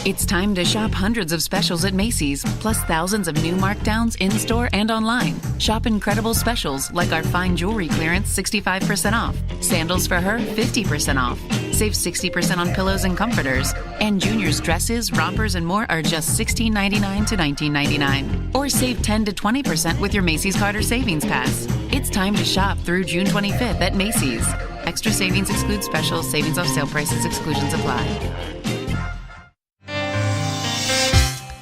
It's time to shop hundreds of specials at Macy's, plus thousands of new markdowns in-store and online. Shop incredible specials like our fine jewelry clearance 65% off, sandals for her 50% off. Save 60% on pillows and comforters. And Junior's dresses, rompers, and more are just $16.99 to $19.99. Or save 10 to 20% with your Macy's Carter Savings Pass. It's time to shop through June 25th at Macy's. Extra savings exclude specials. Savings off sale prices. Exclusions apply.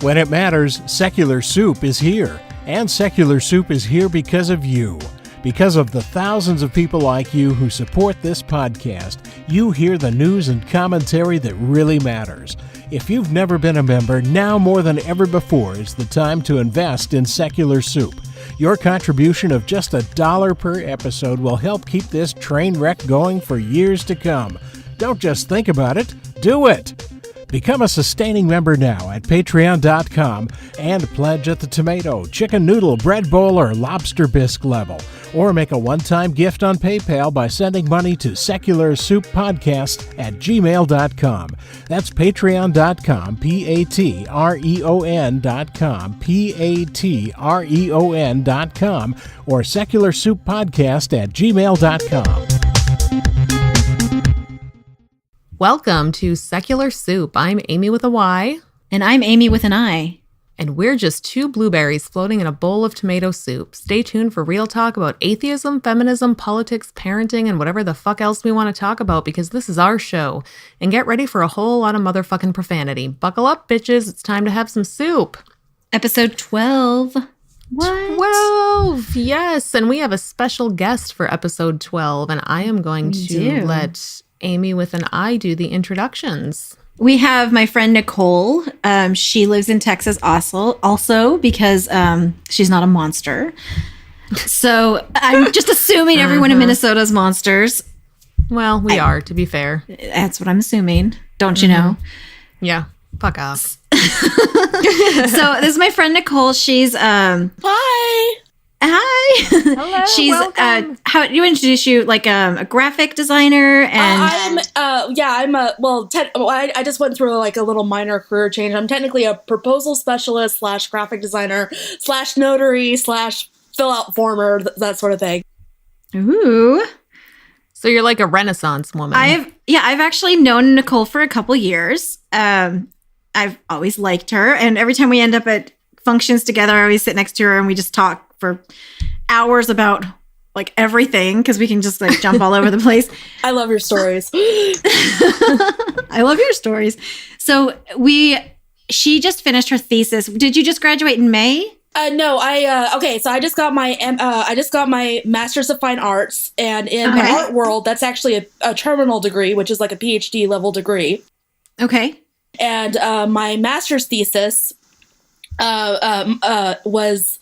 When it matters, Secular Soup is here. And Secular Soup is here because of you. Because of the thousands of people like you who support this podcast, you hear the news and commentary that really matters. If you've never been a member, now more than ever before is the time to invest in Secular Soup. Your contribution of just $1 per episode will help keep this train wreck going for years to come. Don't just think about it, do it! Become a sustaining member now at patreon.com and pledge at the tomato, chicken noodle, bread bowl, or lobster bisque level. Or make a one-time gift on PayPal by sending money to secularsouppodcast@gmail.com. That's patreon.com, patreon.com, patreon.com, or secularsouppodcast@gmail.com. Welcome to Secular Soup. I'm Amy with a Y. And I'm Amy with an I. And we're just two blueberries floating in a bowl of tomato soup. Stay tuned for real talk about atheism, feminism, politics, parenting, and whatever the fuck else we want to talk about, because this is our show. And get ready for a whole lot of motherfucking profanity. Buckle up, bitches. It's time to have some soup. Episode 12. What? 12! Yes, and we have a special guest for episode 12, and I am going to let Amy with an I do the introductions. We have my friend Nicole. She lives in Texas also because she's not a monster. So I'm just assuming everyone in Minnesota is monsters. Well, we are, to be fair. That's what I'm assuming. Don't you know? Yeah. Fuck off. So this is my friend Nicole. She's Hi. Hello. She's welcome. how do you introduce you, like a graphic designer? And I just went through like a little minor career change. I'm technically a proposal specialist / graphic designer / notary / fill out former, that sort of thing. Ooh. So you're like a Renaissance woman. I've actually known Nicole for a couple years. I've always liked her, and every time we end up at functions together, I always sit next to her and we just talk for hours about like everything, because we can just like jump all over the place. I love your stories. I love your stories. So she just finished her thesis. Did you just graduate in May? No, so I just got my Master's of Fine Arts, and in the art world, that's actually a terminal degree, which is like a PhD level degree. Okay. And my master's thesis was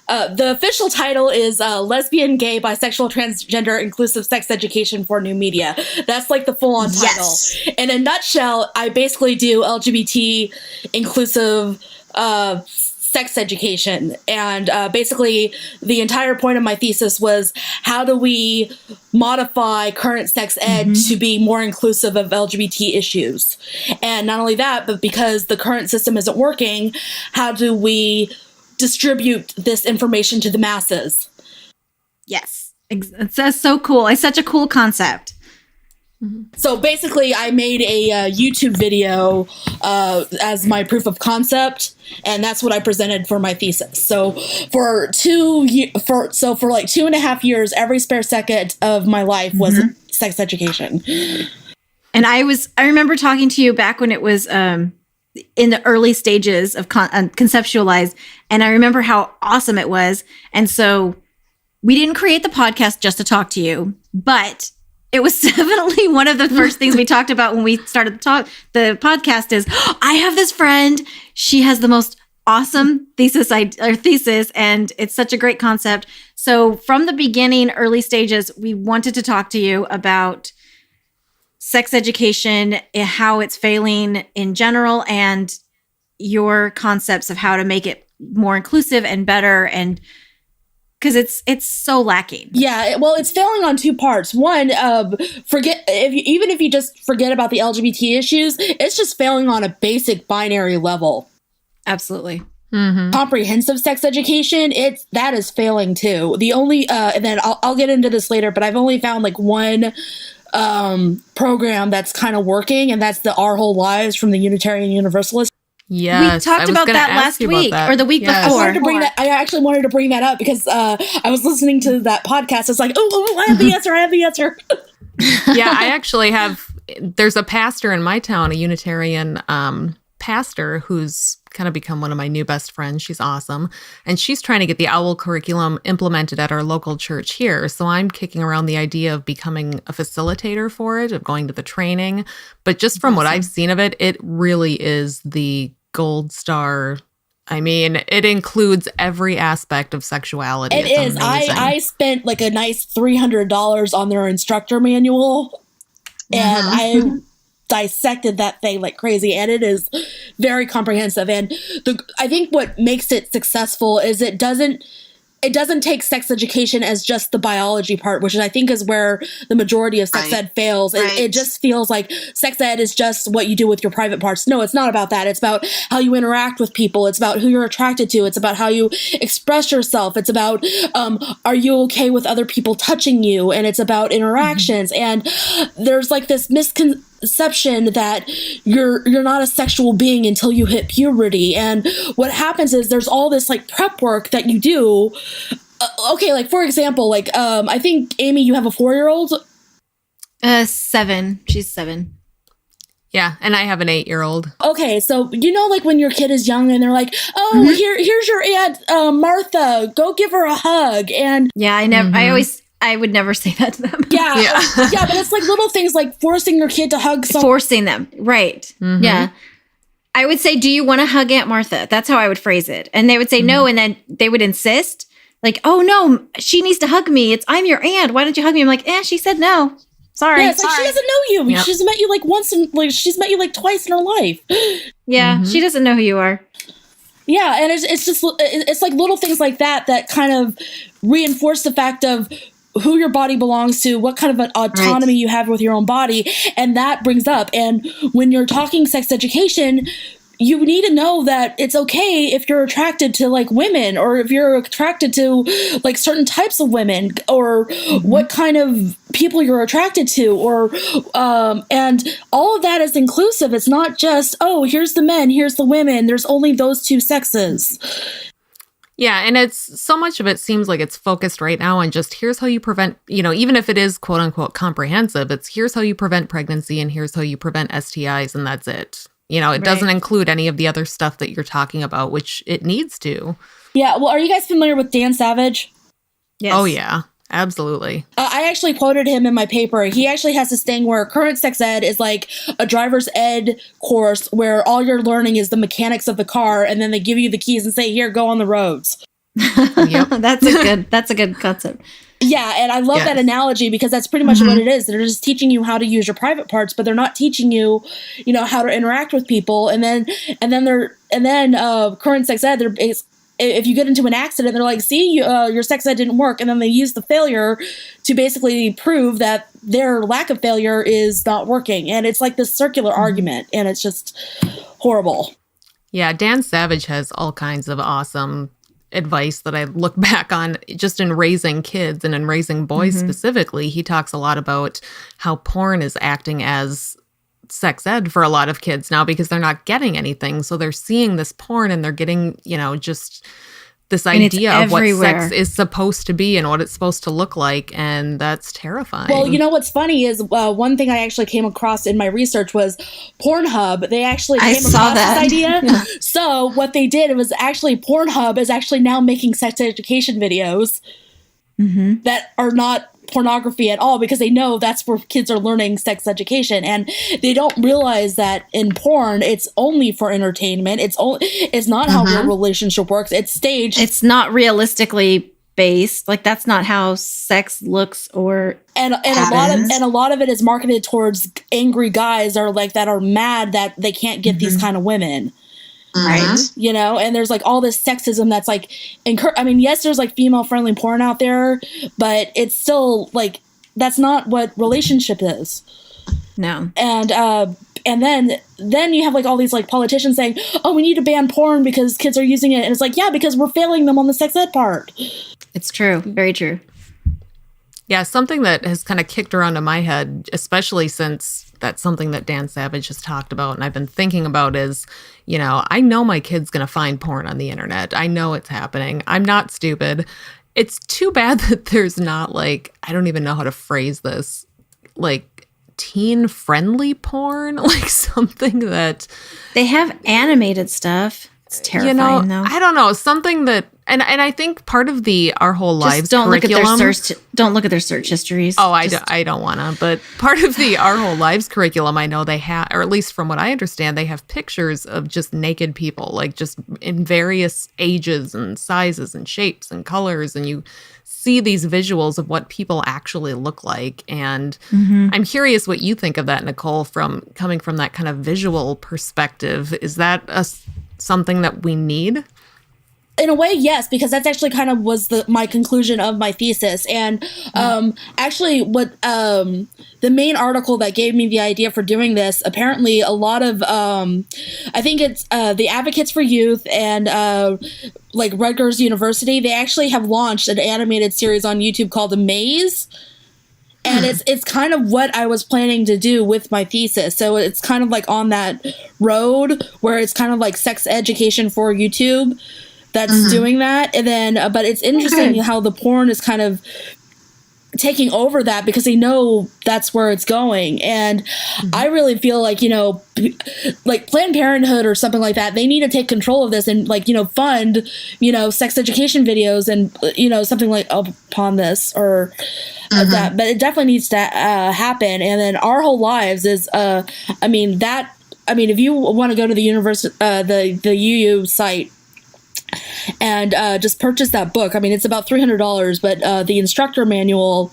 the official title is Lesbian, Gay, Bisexual, Transgender, Inclusive Sex Education for New Media. That's like the full-on title. Yes. In a nutshell, I basically do LGBT inclusive sex education. And basically, the entire point of my thesis was, how do we modify current sex ed to be more inclusive of LGBT issues? And not only that, but because the current system isn't working, how do we distribute this information to the masses? Yes. That's so cool. It's such a cool concept. So basically, I made a YouTube video as my proof of concept, and that's what I presented for my thesis. So for like 2.5 years, every spare second of my life was sex education. And I remember talking to you back when it was in the early stages of conceptualized, and I remember how awesome it was. And so we didn't create the podcast just to talk to you, but it was definitely one of the first things we talked about when we started the podcast is, I have this friend. She has the most awesome thesis, and it's such a great concept. So from the beginning, early stages, we wanted to talk to you about sex education, how it's failing in general, and your concepts of how to make it more inclusive and better, and because it's so lacking. Yeah, well, it's failing on two parts. One, even if you just forget about the LGBT issues, it's just failing on a basic binary level. Absolutely. Comprehensive sex education, that is failing too. The only and then I'll get into this later, but I've only found like one program that's kind of working, and that's the Our Whole Lives from the Unitarian Universalist. Yes, we talked about that last week or the week before. I actually wanted to bring that up because I was listening to that podcast. It's like, oh, I have the answer. I have the answer. Yeah, I actually have. There's a pastor in my town, a Unitarian pastor, who's kind of become one of my new best friends. She's awesome. And she's trying to get the OWL curriculum implemented at our local church here. So I'm kicking around the idea of becoming a facilitator for it, of going to the training. But just from what I've seen of it, it really is the gold star. I mean, it includes every aspect of sexuality. It is. I spent like a nice $300 on their instructor manual, and I dissected that thing like crazy, and it is very comprehensive. And I think what makes it successful is it doesn't take sex education as just the biology part, which I think is where the majority of sex ed fails. It just feels like sex ed is just what you do with your private parts. No, it's not about that. It's about how you interact with people. It's about who you're attracted to. It's about how you express yourself. It's about, are you okay with other people touching you? And it's about interactions. And there's like this misconception that you're not a sexual being until you hit puberty. And what happens is there's all this like prep work that you do. Okay, like for example, like I think Amy, you have a 4-year-old. 7. She's 7. Yeah, and I have an 8-year-old. Okay, so you know, like when your kid is young and they're like, "Oh, here's your aunt Martha. Go give her a hug." And yeah, I would never say that to them. Yeah, but it's like little things like forcing your kid to hug someone. Forcing them, right? Yeah. I would say, "Do you want to hug Aunt Martha?" That's how I would phrase it. And they would say no, and then they would insist. Like, "Oh no, she needs to hug me. I'm your aunt. Why don't you hug me?" I'm like, she said no. Sorry. Yeah, it's like she doesn't know you. Yep. She's met you like once, and like she's met you like twice in her life. Yeah, she doesn't know who you are. Yeah, and it's like little things like that kind of reinforce the fact of who your body belongs to, what kind of an autonomy you have with your own body, and that brings up. And when you're talking sex education, you need to know that it's okay if you're attracted to like women, or if you're attracted to like certain types of women, or what kind of people you're attracted to, or and all of that is inclusive. It's not just, oh, here's the men, here's the women. There's only those two sexes. Yeah, and it's so much of it seems like it's focused right now on just here's how you prevent, even if it is quote unquote comprehensive, it's here's how you prevent pregnancy and here's how you prevent STIs, and that's it. It doesn't include any of the other stuff that you're talking about, which it needs to. Yeah, well, are you guys familiar with Dan Savage? Yes. Oh, yeah. Absolutely. I actually quoted him in my paper. He actually has this thing where current sex ed is like a driver's ed course where all you're learning is the mechanics of the car, and then they give you the keys and say, here, go on the roads. Yep. That's a good concept. Yeah, and I love that analogy because that's pretty much what it is. They're just teaching you how to use your private parts, but they're not teaching you, how to interact with people. And then current sex ed, if you get into an accident, they're like, see, your sex ed didn't work. And then they use the failure to basically prove that their lack of failure is not working. And it's like this circular argument, and it's just horrible. Yeah, Dan Savage has all kinds of awesome advice that I look back on just in raising kids and in raising boys specifically. He talks a lot about how porn is acting as sex ed for a lot of kids now because they're not getting anything. So they're seeing this porn and they're getting, just this idea of what sex is supposed to be and what it's supposed to look like. And that's terrifying. Well, what's funny is one thing I actually came across in my research was Pornhub. They actually came across this idea. So what they did was actually Pornhub is actually now making sex education videos that are not pornography at all, because they know that's where kids are learning sex education, and they don't realize that in porn it's only for entertainment. It's not how real relationship works. It's staged. It's not realistically based. Like that's not how sex looks or and a lot of it is marketed towards angry guys that are mad that they can't get these kind of women. Right. You know, and there's like all this sexism that's like, I mean, yes, there's like female friendly porn out there, but it's still like, that's not what relationship is. No. And then you have like all these like politicians saying, oh, we need to ban porn because kids are using it. And it's like, yeah, because we're failing them on the sex ed part. It's true. Very true. Yeah, something that has kind of kicked around in my head, especially since that's something that Dan Savage has talked about and I've been thinking about is, you know, I know my kid's going to find porn on the internet. I know it's happening. I'm not stupid. It's too bad that there's not like, I don't even know how to phrase this, like teen friendly porn, like something that they have animated stuff. It's terrifying, though. I don't know, something that, and I think part of the Our Whole Lives don't curriculum. Don't look at their search histories. Oh, I don't want to. But part of the Our Whole Lives curriculum, I know they have, or at least from what I understand, they have pictures of just naked people, like just in various ages and sizes and shapes and colors, and you see these visuals of what people actually look like. And I'm curious what you think of that, Nicole, from coming from that kind of visual perspective. Is that something that we need? In a way, yes, because that's actually kind of was my conclusion of my thesis. And actually what the main article that gave me the idea for doing this, apparently a lot of, I think it's the Advocates for Youth and like Rutgers University, they actually have launched an animated series on YouTube called The Maze. And it's kind of what I was planning to do with my thesis. So it's kind of like on that road where it's kind of like sex education for YouTube that's doing that. And then, but it's interesting how the porn is kind of taking over that because they know that's where it's going. And I really feel like, you know, like Planned Parenthood or something like that, they need to take control of this and like, you know, fund, you know, sex education videos and, you know, something like upon this or that, but it definitely needs to happen. And then Our Whole Lives is, I mean, if you want to go to the university, the UU site, and just purchase that book. I mean, it's about $300, but the instructor manual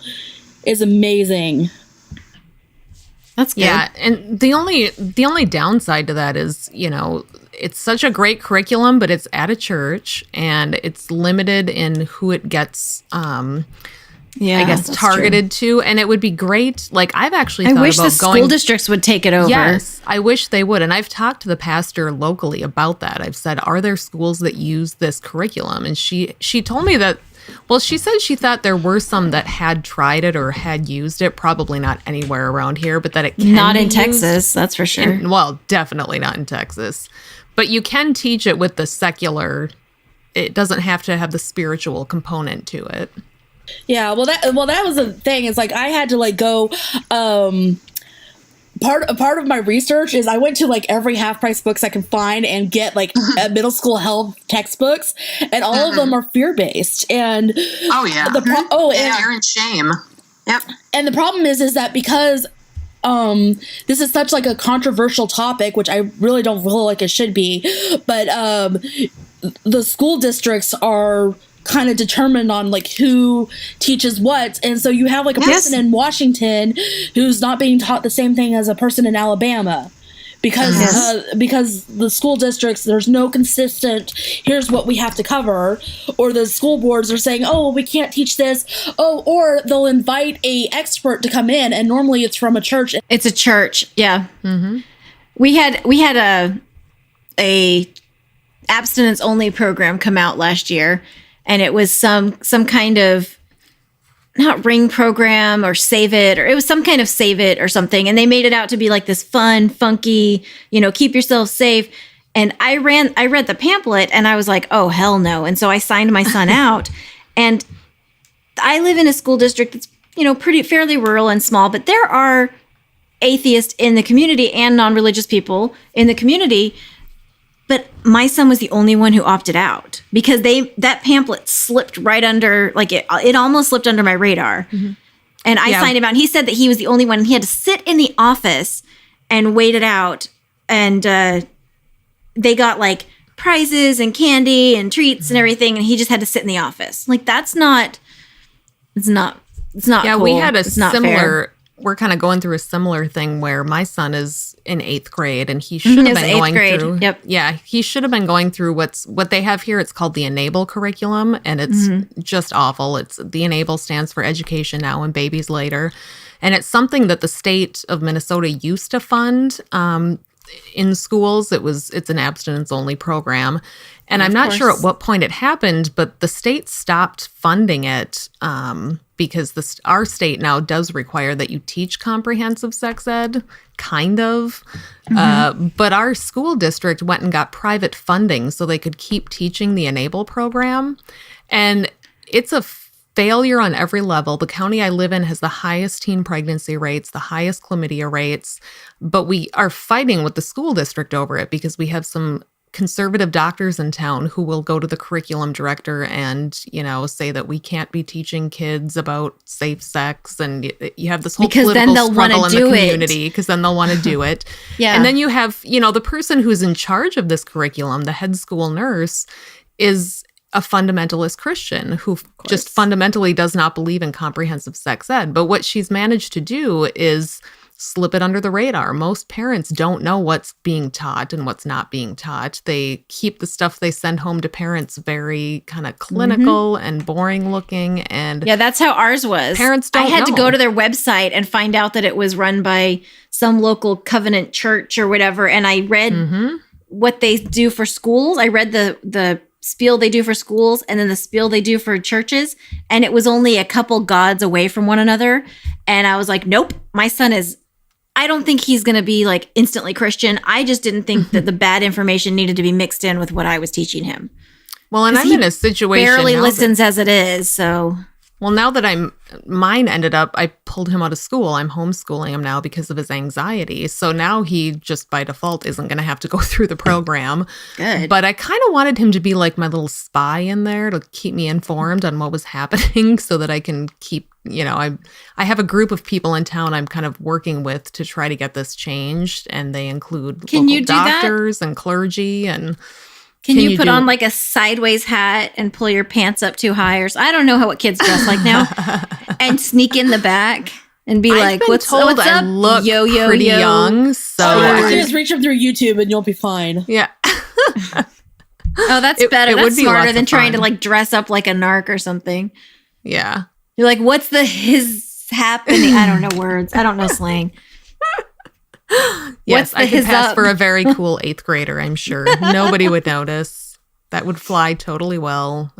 is amazing. That's good. Yeah, and the only downside to that is, you know, it's such a great curriculum, but it's at a church and it's limited in who it gets I guess targeted to, and it would be great. Like I've actually thought wish about the school districts would take it over. Yes, I wish they would. And I've talked to the pastor locally about that. I've said, are there schools that use this curriculum? And she told me that, well, she said she thought there were some that had tried it or had used it, probably not anywhere around here, but that it can not in used. Texas, that's for sure. Well, definitely not in Texas. But you can teach it with the secular. It doesn't have to have the spiritual component to it. Yeah, well, that was the thing. It's like I had to like go. Part of my research is I went to like every half price books I can find and get like middle school health textbooks, and all of them are fear based. And fear and shame. Yep. And the problem is that because this is such like a controversial topic, which I really don't feel like it should be, but the school districts are kind of determined on like who teaches what, and so you have like a person in Washington who's not being taught the same thing as a person in Alabama because the school districts, there's no consistent here's what we have to cover, or the school boards are saying, oh, we can't teach this, or they'll invite a expert to come in, and normally it's from a church. It's a church. Yeah. We had a abstinence only program come out last year. And it was some kind of, not Ring program or Save It, or it was some kind of Save It or something. And they made it out to be like this fun, funky, you know, keep yourself safe. And I read the pamphlet and I was like, oh, hell no. And so I signed my son out. And I live in a school district that's, you know, fairly rural and small, but there are atheists in the community and non-religious people in the community. But my son was the only one who opted out because that pamphlet slipped right under, like it almost slipped under my radar. And I signed him out. And he said that he was the only one. And he had to sit in the office and wait it out. And they got like prizes and candy and treats and everything. And he just had to sit in the office. Like it's not Yeah, cool. we had a it's not similar. fair. we're kind of going through a similar thing where my son is in 8th grade and he should have been going through. Yep. Yeah, he should have been going through what they have here. It's called the Enable curriculum, and it's just awful. It's the Enable stands for Education Now and Babies Later, and it's something that the state of Minnesota used to fund in schools. It's an abstinence only program, and I'm not sure at what point it happened, but the state stopped funding it because our state now does require that you teach comprehensive sex ed, kind of. But our school district went and got private funding so they could keep teaching the Enable program. And it's a failure on every level. The county I live in has the highest teen pregnancy rates, the highest chlamydia rates, but we are fighting with the school district over it because we have some conservative doctors in town who will go to the curriculum director and, say that we can't be teaching kids about safe sex, and you have this whole political struggle in the community because then they'll want to do it. Yeah. And then you have, the person who's in charge of this curriculum, the head school nurse, is a fundamentalist Christian who just fundamentally does not believe in comprehensive sex ed. But what she's managed to do is slip it under the radar. Most parents don't know what's being taught and what's not being taught. They keep the stuff they send home to parents very kind of clinical and boring looking. And yeah, that's how ours was. Parents don't know. I had to go to their website and find out that it was run by some local covenant church or whatever. And I read what they do for schools. I read the spiel they do for schools and then the spiel they do for churches. And it was only a couple gods away from one another. And I was like, nope, my son I don't think he's going to be like instantly Christian. I just didn't think that the bad information needed to be mixed in with what I was teaching him. Well, and I'm in a situation barely listens as it is. So, well, now that mine ended up, I pulled him out of school. I'm homeschooling him now because of his anxiety. So now he just by default isn't going to have to go through the program. Good. But I kind of wanted him to be like my little spy in there to keep me informed on what was happening so that I can keep, I have a group of people in town I'm kind of working with to try to get this changed. And they include local doctors and clergy and... Can you put on like a sideways hat and pull your pants up too high? Or I don't know what kids dress like now. And sneak in the back and be what's up, I look pretty young. So you can just reach them through YouTube and you'll be fine. Yeah. Oh, that's better. That's smarter than trying to like dress up like a narc or something. Yeah. You're like, what's his happening? I don't know words. I don't know slang. Yes, I could pass for a very cool 8th grader, I'm sure. Nobody would notice. That would fly totally well.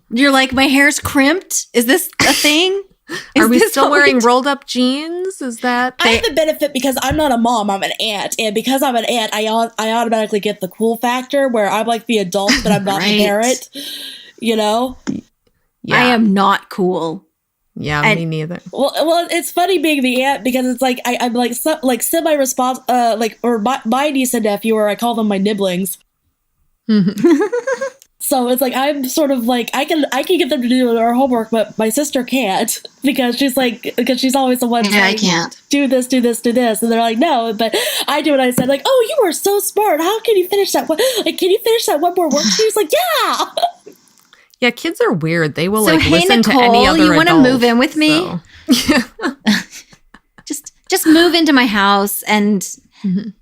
You're like, my hair's crimped? Is this a thing? Are we still wearing rolled up jeans? Is that... I have the benefit because I'm not a mom, I'm an aunt. And because I'm an aunt, I automatically get the cool factor where I'm like the adult, but I'm not the parent. Yeah. I am not cool. Yeah, me neither. Well, it's funny being the aunt because it's like I'm like semi-responsible, or my niece and nephew, or I call them my nibblings. So it's like I'm sort of like I can get them to do their homework, but my sister can't because she's always the one. Yeah, I can't do this, and they're like, no, but I do what I said. Like, oh, you are so smart. How can you finish that? Can you finish that one more worksheet? She's like, yeah. Yeah, kids are weird. They will Nicole, listen to any other you want to move in with me? So. just move into my house and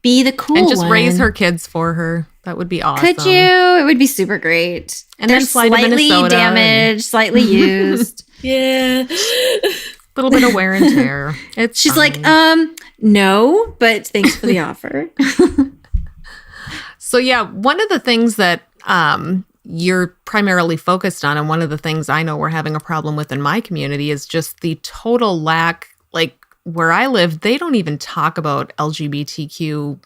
be the cool and just one. Raise her kids for her. That would be awesome. Could you? It would be super great. And they're slightly damaged, slightly used. Yeah. A little bit of wear and tear. She's fine. like, no, but thanks for the offer. So yeah, one of the things that you're primarily focused on, and one of the things I know we're having a problem with in my community is just the total lack, like where I live, they don't even talk about LGBTQ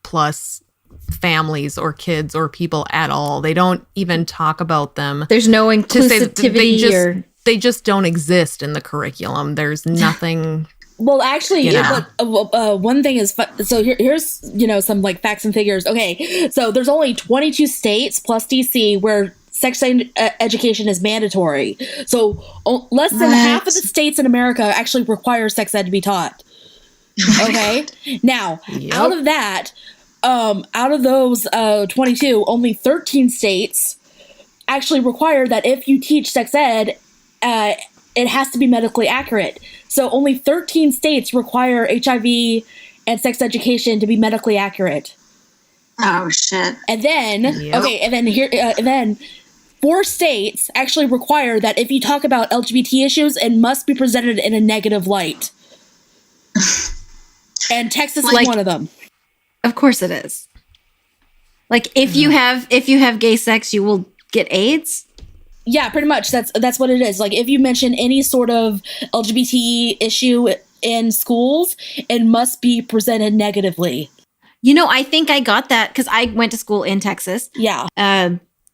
plus families or kids or people at all. They don't even talk about them. There's no inclusivity they just don't exist in the curriculum. There's nothing. Well, actually, one thing is so here's some like facts and figures. Okay, so there's only 22 states plus DC where sex education is mandatory. So less than half of the states in America actually require sex ed to be taught. Okay, now out of that, out of those 22, only 13 states actually require that if you teach sex ed, it has to be medically accurate. So only 13 states require HIV and sex education to be medically accurate. Oh shit! And then and then 4 states actually require that if you talk about LGBT issues, it must be presented in a negative light. And Texas is one of them. Of course it is. Like if you have gay sex, you will get AIDS. Yeah, pretty much. That's what it is. Like if you mention any sort of LGBT issue in schools, it must be presented negatively. You know, I think I got that because I went to school in Texas. Yeah.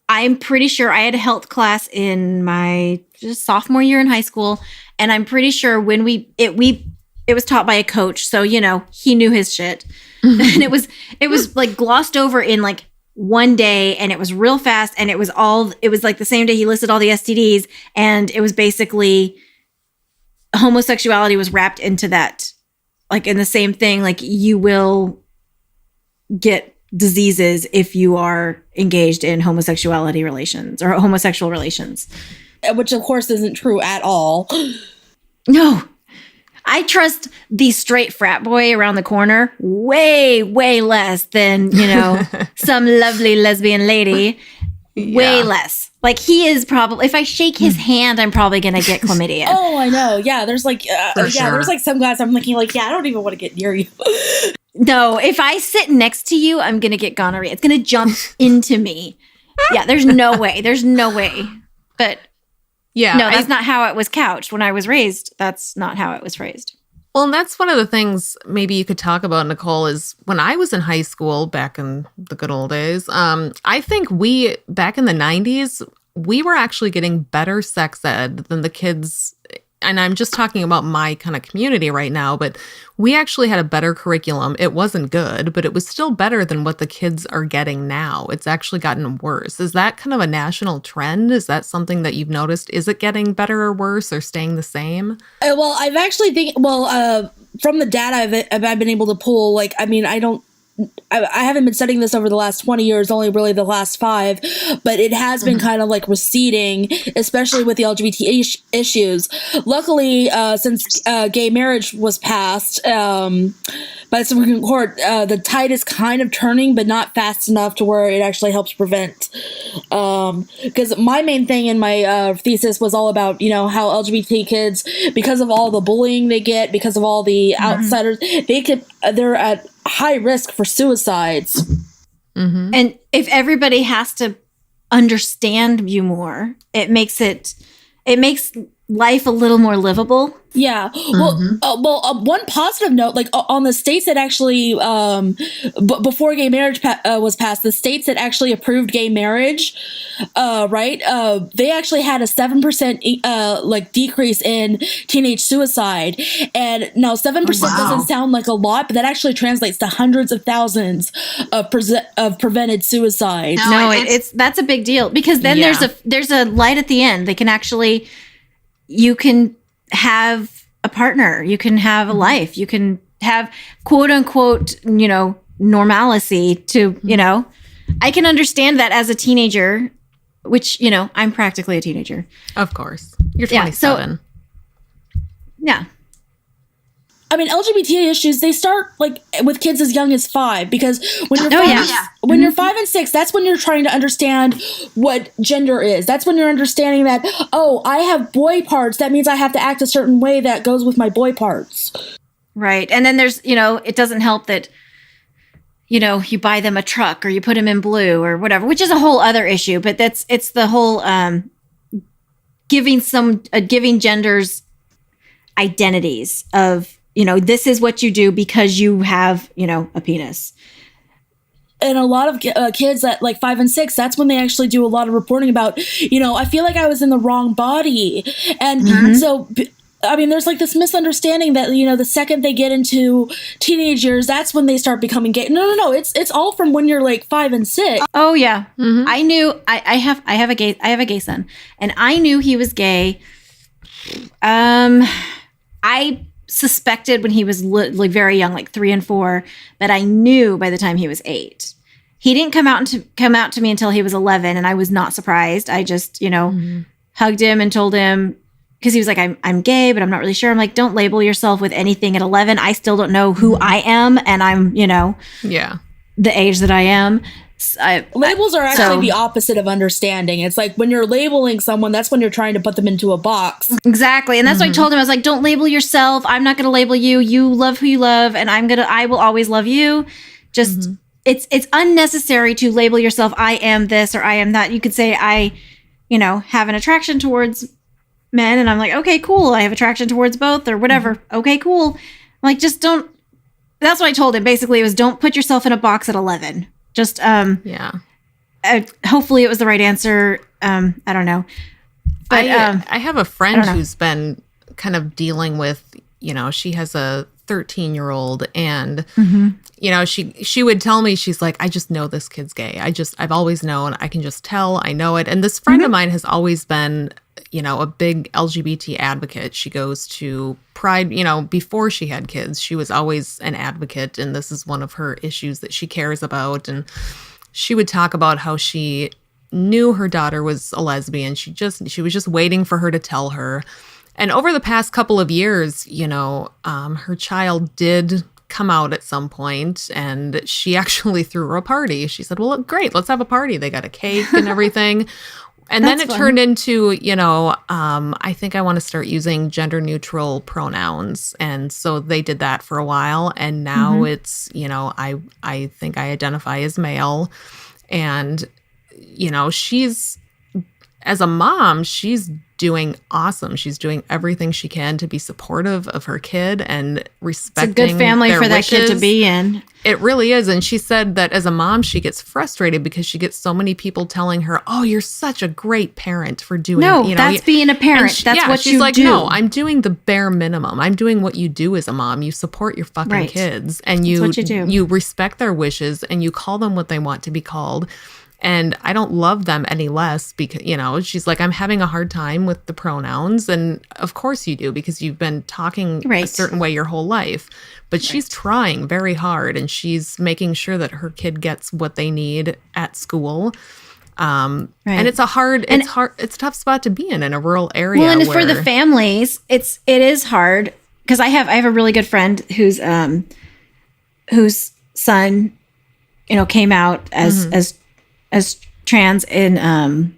I'm pretty sure I had a health class in my sophomore year in high school, and I'm pretty sure when it was taught by a coach, so you know he knew his shit, and it was like glossed over in like one day, and it was real fast, and it was like the same day he listed all the STDs, and it was basically homosexuality was wrapped into that, like in the same thing, like you will get diseases if you are engaged in homosexuality relations or homosexual relations. Which of course isn't true at all. No. I trust the straight frat boy around the corner way, way less than, you know, some lovely lesbian lady. Way less. Like he is probably, if I shake his hand, I'm probably going to get chlamydia. Oh, I know. Yeah. There's like, there's like some guys I'm thinking like, yeah, I don't even want to get near you. No, if I sit next to you, I'm going to get gonorrhea. It's going to jump into me. Yeah, there's no way. There's no way. But yeah, no, that's not how it was couched. When I was raised, that's not how it was phrased. Well, and that's one of the things maybe you could talk about, Nicole, is when I was in high school back in the good old days, I think back in the 90s, we were actually getting better sex ed than the kids. And I'm just talking about my kind of community right now, but we actually had a better curriculum. It wasn't good, but it was still better than what the kids are getting now. It's actually gotten worse. Is that kind of a national trend? Is that something that you've noticed? Is it getting better or worse or staying the same? Well, I've actually from the data I've been able to pull, like, I mean, I haven't been studying this over the last 20 years, only really the last 5, but it has been kind of like receding, especially with the LGBT issues. Luckily, since gay marriage was passed by the Supreme Court, the tide is kind of turning, but not fast enough to where it actually helps prevent. Because my main thing in my thesis was all about, you know, how LGBT kids, because of all the bullying they get, because of all the outsiders, they're at high risk for suicides. And if everybody has to understand you more, it makes life a little more livable. Yeah. Well, one positive note, like on the states that actually, before gay marriage was passed, the states that actually approved gay marriage, right? They actually had a 7% like decrease in teenage suicide. And now 7% doesn't sound like a lot, but that actually translates to hundreds of thousands of prevented suicide. No, that's a big deal, because then there's a light at the end. They can actually, you can have a partner, you can have a life, you can have quote unquote, you know, normalcy to, you know, I can understand that as a teenager, which, you know, I'm practically a teenager. Of course. You're 27. Yeah. I mean, LGBT issues, they start like with kids as young as 5, because when you're you're 5 and 6, that's when you're trying to understand what gender is. That's when you're understanding that, oh, I have boy parts. That means I have to act a certain way that goes with my boy parts. Right. And then there's, you know, it doesn't help that, you know, you buy them a truck or you put them in blue or whatever, which is a whole other issue. But it's the whole giving genders identities of, you know, this is what you do because you have, you know, a penis. And a lot of kids at like 5 and 6, that's when they actually do a lot of reporting about, you know, I feel like I was in the wrong body. And so, I mean, there's like this misunderstanding that, you know, the second they get into teenage years, that's when they start becoming gay. No. It's all from when you're like 5 and 6. Oh yeah. I knew I have a gay son, and I knew he was gay. I suspected when he was like very young, like 3 and 4, but I knew by the time he was 8. He didn't come out to me until he was 11, and I was not surprised. I just, you know, hugged him and told him, because he was like, I'm gay, but I'm not really sure. I'm like, don't label yourself with anything at 11. I still don't know who I am. And I'm, Yeah. the age that I am. Labels are actually the opposite of understanding. It's like when you're labeling someone, that's when you're trying to put them into a box. Exactly. And that's what I told him. I was like, don't label yourself. I'm not going to label you. You love who you love. And I will always love you. Just, it's unnecessary to label yourself. I am this or I am that. You could say I, have an attraction towards men. And I'm like, okay, cool. I have attraction towards both or whatever. Okay, cool. I'm like, just don't. That's what I told him. Basically, it was don't put yourself in a box at 11. Just, hopefully it was the right answer. I don't know. But I have a friend who's been kind of dealing with, she has a 13-year-old and, she would tell me, she's like, I just know this kid's gay. I've always known. I can just tell. I know it. And this friend of mine has always been, a big LGBT advocate. She goes to Pride, before she had kids, she was always an advocate. And this is one of her issues that she cares about. And she would talk about how she knew her daughter was a lesbian. She was just waiting for her to tell her. And over the past couple of years, her child did come out at some point, and she actually threw her a party. She said, well, great, let's have a party. They got a cake and everything. And then it turned into, I think I want to start using gender neutral pronouns. And so they did that for a while. And now it's, I think I identify as male. And, she's, as a mom, she's doing awesome. She's doing everything she can to be supportive of her kid and respecting It's a good family their for that wishes. kid to be in. It really is. And she said that as a mom, she gets frustrated because she gets so many people telling her, oh, you're such a great parent for doing, that's being a parent. That's what she's you like, do. no, I'm doing the bare minimum. I'm doing what you do as a mom. You support your fucking kids and you respect their wishes and you call them what they want to be called. And I don't love them any less because, she's like, I'm having a hard time with the pronouns. And of course you do, because you've been talking a certain way your whole life. But she's trying very hard and she's making sure that her kid gets what they need at school. And it's it's a tough spot to be in a rural area. Well, and for the families, it is hard because I have a really good friend whose son, came out as trans in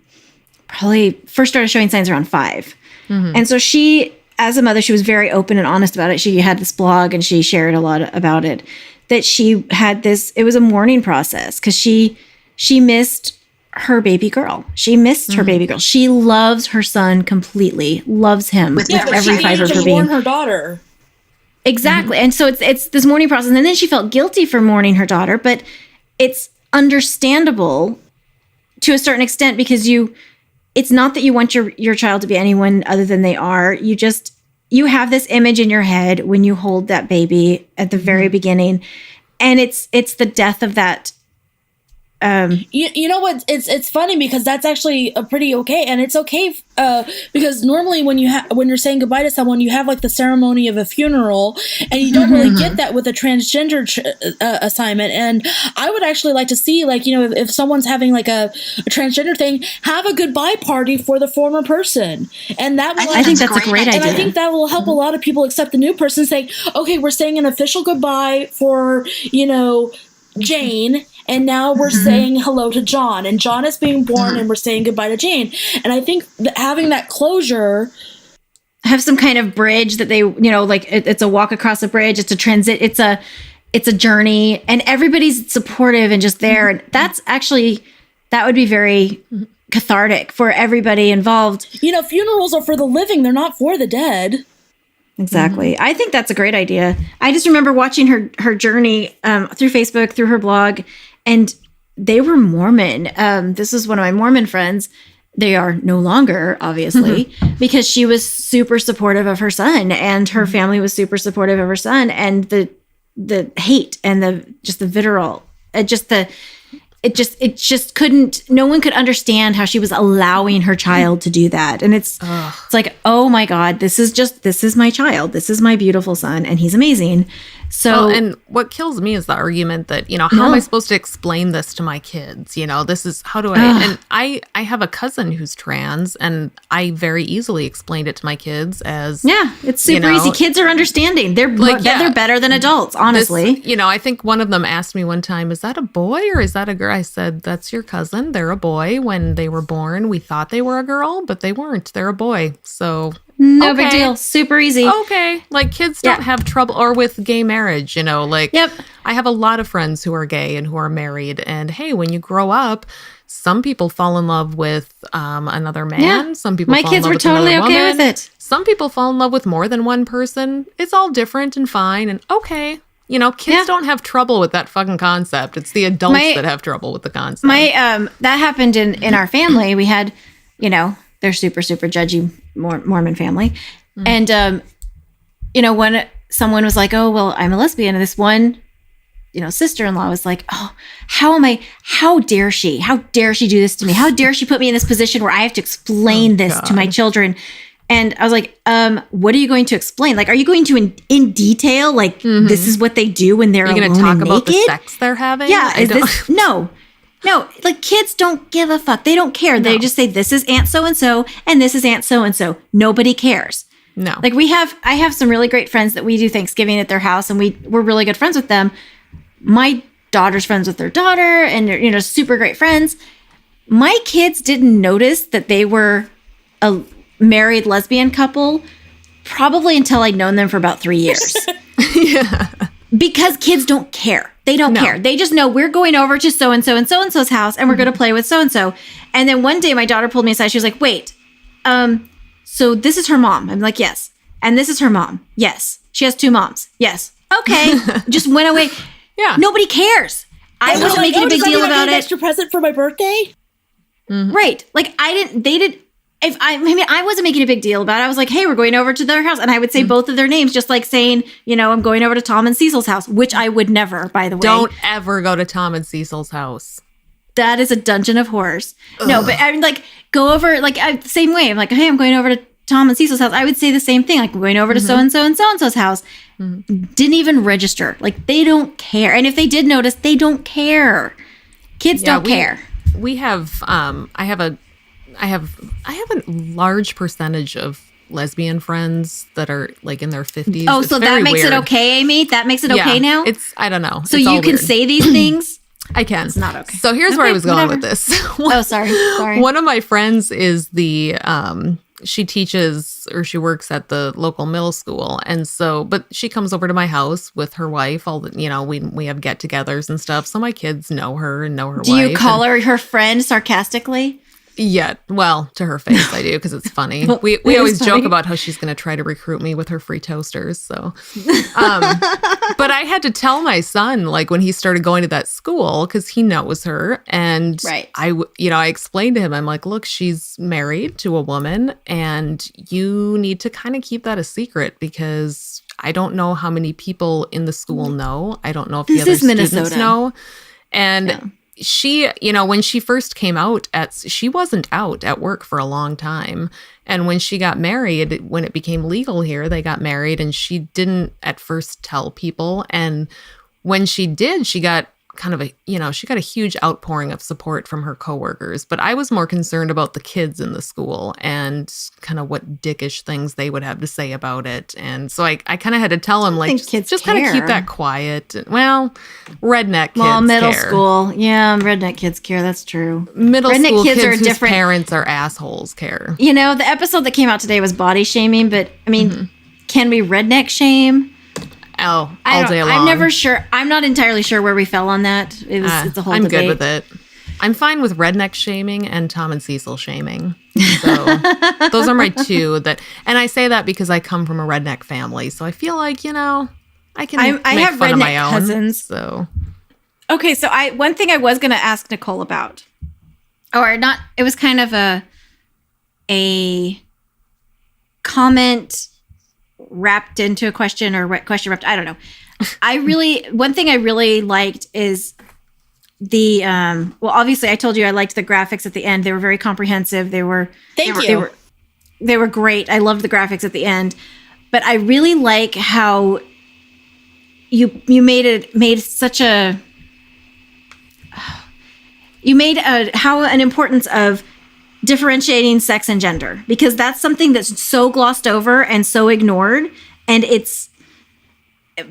probably first started showing signs around 5. And so she, as a mother, she was very open and honest about it. She had this blog and she shared a lot about it, that she had it was a mourning process because she missed her baby girl. She missed her baby girl. She loves her son completely, loves him with every fiber of her being. Her daughter. Exactly. And so it's this mourning process. And then she felt guilty for mourning her daughter, but it's understandable to a certain extent because it's not that you want your child to be anyone other than they are. You have this image in your head when you hold that baby at the very beginning, and it's the death of that. You know what? It's funny because that's actually a pretty okay, and it's okay because normally when you're saying goodbye to someone, you have like the ceremony of a funeral, and you don't really get that with a transgender assignment. And I would actually like to see, like, if someone's having like a transgender thing, have a goodbye party for the former person, and that will, I think that's a great idea. and I think that will help a lot of people accept the new person, saying, okay, we're saying an official goodbye for Jane. And now we're saying hello to John, and John is being born, and we're saying goodbye to Jane. And I think that having that closure, have some kind of bridge that they, like it's a walk across a bridge. It's a transit. It's a journey, and everybody's supportive and just there. And that's actually, that would be very cathartic for everybody involved. Funerals are for the living; they're not for the dead. Exactly. I think that's a great idea. I just remember watching her journey through Facebook, through her blog, and they were Mormon. This is one of my Mormon friends. They are no longer, obviously, because she was super supportive of her son, and her family was super supportive of her son, and the hate and the vitriol, it just couldn't, no one could understand how she was allowing her child to do that. And it's like, oh my God, this is my child. This is my beautiful son. And he's amazing. So, Well, and what kills me is the argument that, how am I supposed to explain this to my kids? This is, how do I, and I have a cousin who's trans, and I very easily explained it to my kids as, yeah, it's super easy. Kids are understanding. They're they're better than adults, honestly. I think one of them asked me one time, is that a boy or is that a girl? I said, that's your cousin. They're a boy. When they were born, we thought they were a girl, but they weren't. They're a boy. So no big deal. Super easy. Okay. Like kids don't have trouble, or with gay marriage, Yep. I have a lot of friends who are gay and who are married. And hey, when you grow up, some people fall in love with another man. Yeah. Some people My fall kids in love were with totally another okay woman. with it. Some people fall in love with more than one person. It's all different and fine and okay. Kids don't have trouble with that fucking concept. It's the adults that have trouble with the concept. That happened in our family. We had, they're super, super judgy Mormon family. And, when someone was like, oh, well, I'm a lesbian, and this one, sister-in-law was like, oh, how dare she do this to me? How dare she put me in this position where I have to explain this to my children? And I was like, what are you going to explain? Like, are you going to in detail, like, this is what they do when they're alone and naked? You're going to talk about the sex they're having? Yeah. No, like kids don't give a fuck. They don't care. They just say, this is Aunt so-and-so and this is Aunt so-and-so. Nobody cares. No. Like I have some really great friends that we do Thanksgiving at their house, and we're really good friends with them. My daughter's friends with their daughter, and they're, super great friends. My kids didn't notice that they were a married lesbian couple probably until I'd known them for about 3 years. Yeah. Because kids don't care. They don't care. They just know we're going over to so-and-so and so-and-so's house, and we're going to play with so-and-so. And then one day my daughter pulled me aside. She was like, wait, so this is her mom. I'm like, yes. And this is her mom. Yes. She has 2 moms. Yes. Okay. Just went away. Yeah. Nobody cares. I wasn't making a big deal about it. Extra present for my birthday? Right. Like I wasn't making a big deal about it. I was like, hey, we're going over to their house. And I would say both of their names, just like saying, I'm going over to Tom and Cecil's house, which I would never, by the way. Don't ever go to Tom and Cecil's house. That is a dungeon of horrors. Ugh. No, but I mean, like, go over, like, the same way. I'm like, hey, I'm going over to Tom and Cecil's house. I would say the same thing. Like, I'm going over to so-and-so and so-and-so's house. Didn't even register. Like, they don't care. And if they did notice, they don't care. Kids don't care. We have, I have a large percentage of lesbian friends that are like in their 50s. Oh, so that makes it okay, Amy? That makes it okay now? I don't know. So you can say these things? I can. It's not okay. So here's where I was going with this. Oh, sorry. One of my friends is she teaches, or she works at the local middle school. And so, but she comes over to my house with her wife. We have get-togethers and stuff. So my kids know her and know her wife. Do you call her friend sarcastically? Yeah, well, to her face, I do, because it's funny. We always joke about how she's going to try to recruit me with her free toasters. So, but I had to tell my son, like, when he started going to that school, because he knows her, and I explained to him, I'm like, look, she's married to a woman, and you need to kind of keep that a secret, because I don't know how many people in the school know. I don't know if the other students know, and. Yeah. She, when she first came out she wasn't out at work for a long time. And when she got married, when it became legal here, they got married, and she didn't at first tell people. And when she did, she got kind of she got a huge outpouring of support from her coworkers. But I was more concerned about the kids in the school and kind of what dickish things they would have to say about it. And so I kind of had to tell him, like, just kind of keep that quiet. Well, redneck kids well, middle care. School. Yeah, redneck kids care. That's true. Middle redneck school kids kids are whose different. Parents are assholes care. The episode that came out today was body shaming, but I mean, can we redneck shame? Oh, all day long. I'm never sure. I'm not entirely sure where we fell on that. It's a whole debate. I'm good with it. I'm fine with redneck shaming and Tom and Cecil shaming. So those are my two and I say that because I come from a redneck family. So I feel like, I can I make have fun redneck of my own. Cousins. So. Okay. So one thing I was going to ask Nicole about, or not, it was kind of a comment wrapped into a question, or question wrapped. I don't know. One thing I really liked is the, well, obviously I told you I liked the graphics at the end. They were very comprehensive. They were great. I loved the graphics at the end, but I really like how, you made such a you made an importance of differentiating sex and gender, because that's something that's so glossed over and so ignored, and it's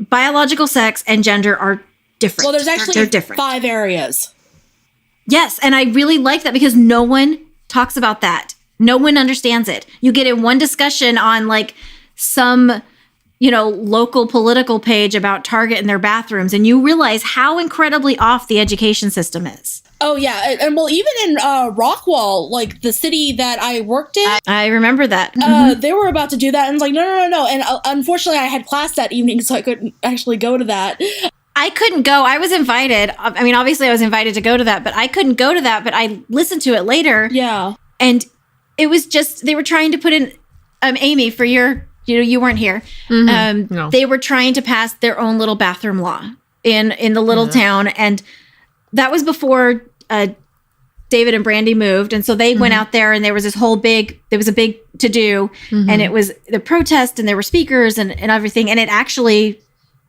biological sex and gender are different. Well, there's actually they're different. 5 areas. Yes, and I really like that because no one talks about that. No one understands it. You get in one discussion on like some, local political page about Target and their bathrooms, and you realize how incredibly off the education system is. Oh yeah, and well, even in Rockwall, like the city that I worked in, I remember that. they were about to do that, and it's like no. And unfortunately, I had class that evening, so I couldn't actually go to that. I couldn't go. I was invited. I mean, obviously, I was invited to go to that, but I couldn't go to that. But I listened to it later. Yeah, and it was just they were trying to put in Amy for your. You weren't here. No. They were trying to pass their own little bathroom law in the little town, and that was before David and Brandy moved, and so they went out there, and there was a big to do, and it was the protest, and there were speakers and everything, and it actually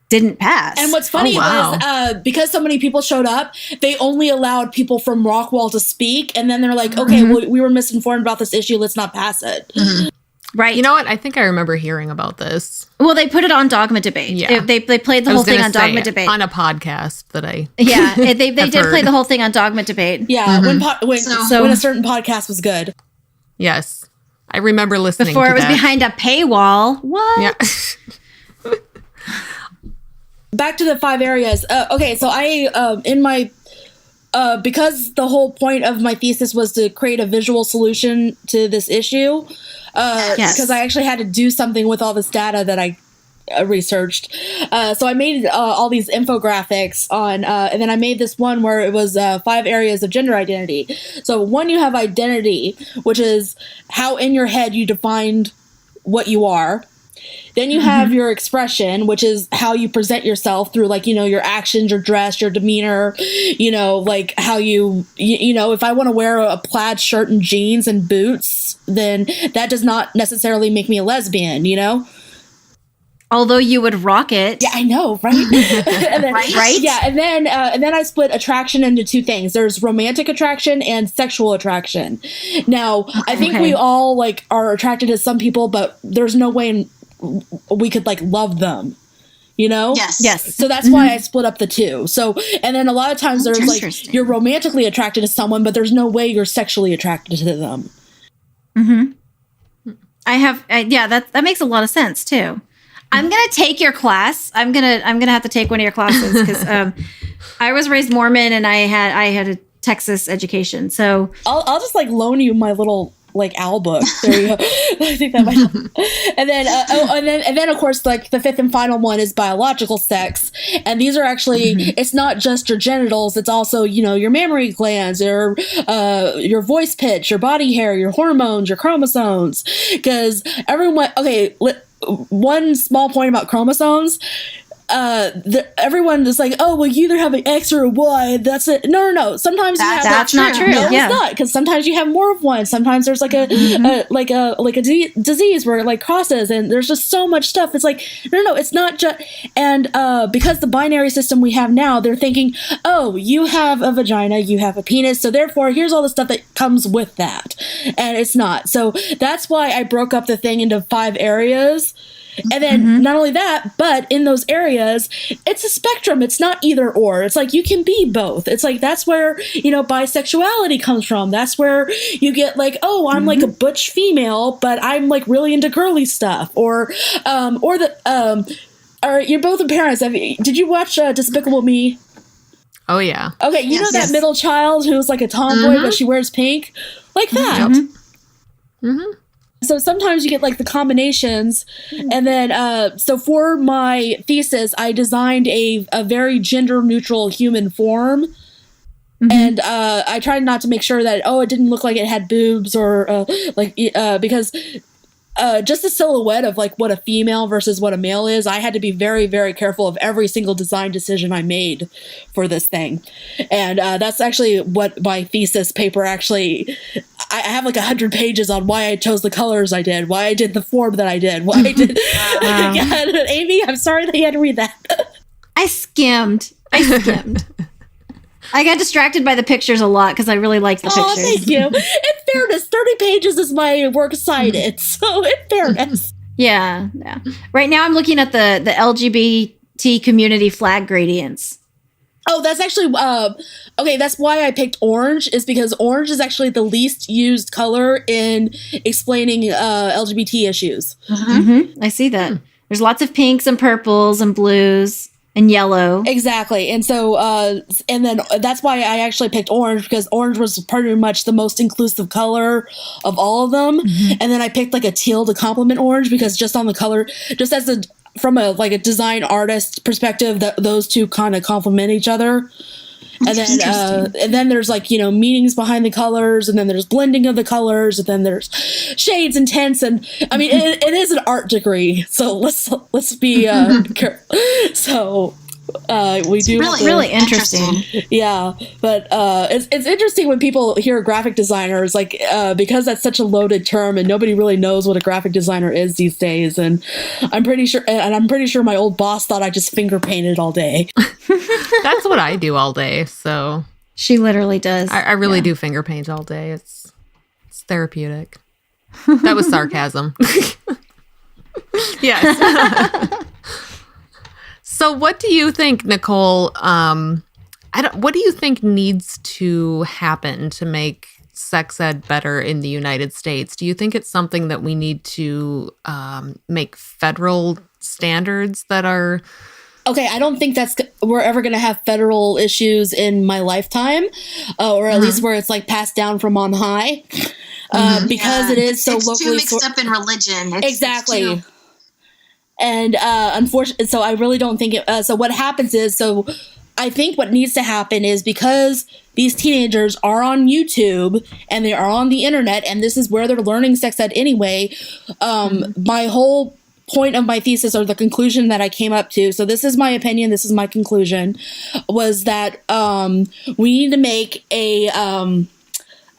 didn't pass. and what's funny was because so many people showed up, they only allowed people from Rockwall to speak, and then they're like, okay, well, we were misinformed about this issue, let's not pass it. Right. You know what? I think I remember hearing about this. Well, they put it on Dogma Debate. Yeah. They played the whole thing on Dogma Debate. On a podcast that I Yeah, they have did play heard. the whole thing on Dogma Debate. Yeah, when So- a certain podcast was good. Yes. I remember listening Before to it was that. behind a paywall. What? Yeah. Back to the 5 areas. Okay, so I in my because the whole point of my thesis was to create a visual solution to this issue. Yes. Because I actually had to do something with all this data that I researched. So I made all these infographics on, and then I made this one where it was 5 areas of gender identity. So 1, you have identity, which is how in your head you defined what you are. Then you have your expression, which is how you present yourself through, like, your actions, your dress, your demeanor, like how if I want to wear a plaid shirt and jeans and boots, then that does not necessarily make me a lesbian, Although you would rock it. Yeah, I know, right? And then, Right? Yeah, and then I split attraction into 2 things. There's romantic attraction and sexual attraction. Now, I think we all are attracted to some people, but there's no way we could love them. Yes. So that's why I split up the 2. So, and then a lot of times there's Interesting. you're romantically attracted to someone, but there's no way you're sexually attracted to them. I have that makes a lot of sense too. I'm gonna take your class. I'm gonna have to take one of your classes because I was raised Mormon and I had a Texas education. So I'll just loan you my little owl book. There you go. I think that might help. And then and then of course the 5th and final one is biological sex, and these are actually it's not just your genitals, it's also your mammary glands, your voice pitch, your body hair, your hormones, your chromosomes, because everyone one small point about chromosomes. Everyone is like, oh, well, you either have an X or a Y. That's it. No. Sometimes you have that's not true. No, Yeah. it's not, because sometimes you have more of one. Sometimes there's a disease where it crosses, and there's just so much stuff. It's no, it's not just. And because the binary system we have now, they're thinking, oh, you have a vagina, you have a penis, so therefore here's all the stuff that comes with that, and it's not. So that's why I broke up the thing into 5 areas. And then not only that, but in those areas, it's a spectrum. It's not either or. It's you can be both. It's that's where, bisexuality comes from. That's where you get oh, I'm a butch female, but I'm really into girly stuff. Or you're both the parents. Did you watch Despicable Me? Oh, yeah. Okay, you know that middle child who's a tomboy, but she wears pink? Like that. So sometimes you get the combinations, and then so for my thesis, I designed a very gender neutral human form, and I tried not to make sure that it didn't look like it had boobs or because just the silhouette of what a female versus what a male is, I had to be very, very careful of every single design decision I made for this thing. And that's actually what my thesis paper actually, I have 100 pages on why I chose the colors I did, why I did the form that I did, why I did. Yeah, Amy, I'm sorry that you had to read that. skimmed. I got distracted by the pictures a lot because I really liked the pictures. Oh, thank you. In fairness, 30 pages is my works cited. So, in fairness. Yeah. Right now, I'm looking at the LGBT community flag gradients. Oh, that's actually okay. That's why I picked orange, is because orange is actually the least used color in explaining LGBT issues. I see that. There's lots of pinks and purples and blues and yellow. Exactly. And so, and then that's why I actually picked orange, because orange was pretty much the most inclusive color of all of them. And then I picked like a teal to complement orange, because just on the color, just as from a design artist perspective, that those two kind of complement each other. And then there's meanings behind the colors, and then there's blending of the colors, and then there's shades and tints, and I mean it is an art degree, so let's be careful. So we do really interesting. Yeah, but it's interesting when people hear graphic designers, because that's such a loaded term and nobody really knows what a graphic designer is these days. And I'm pretty sure my old boss thought I just finger painted all day. That's what I do all day. So she literally does. I really do finger paint all day. It's therapeutic. That was sarcasm. Yes. So what do you think, Nicole? What do you think needs to happen to make sex ed better in the United States? Do you think it's something that we need to make federal standards that are... Okay, I don't think we're ever going to have federal issues in my lifetime, or at least where it's passed down from on high, because it is so locally... It's too mixed up in religion. Exactly. And unfortunately, so I really don't think it. So what happens is, I think what needs to happen is, because these teenagers are on YouTube and they are on the internet, and this is where they're learning sex ed anyway. My whole point of my thesis, or the conclusion that I came up to, so this is my opinion, this is my conclusion, was that we need to make an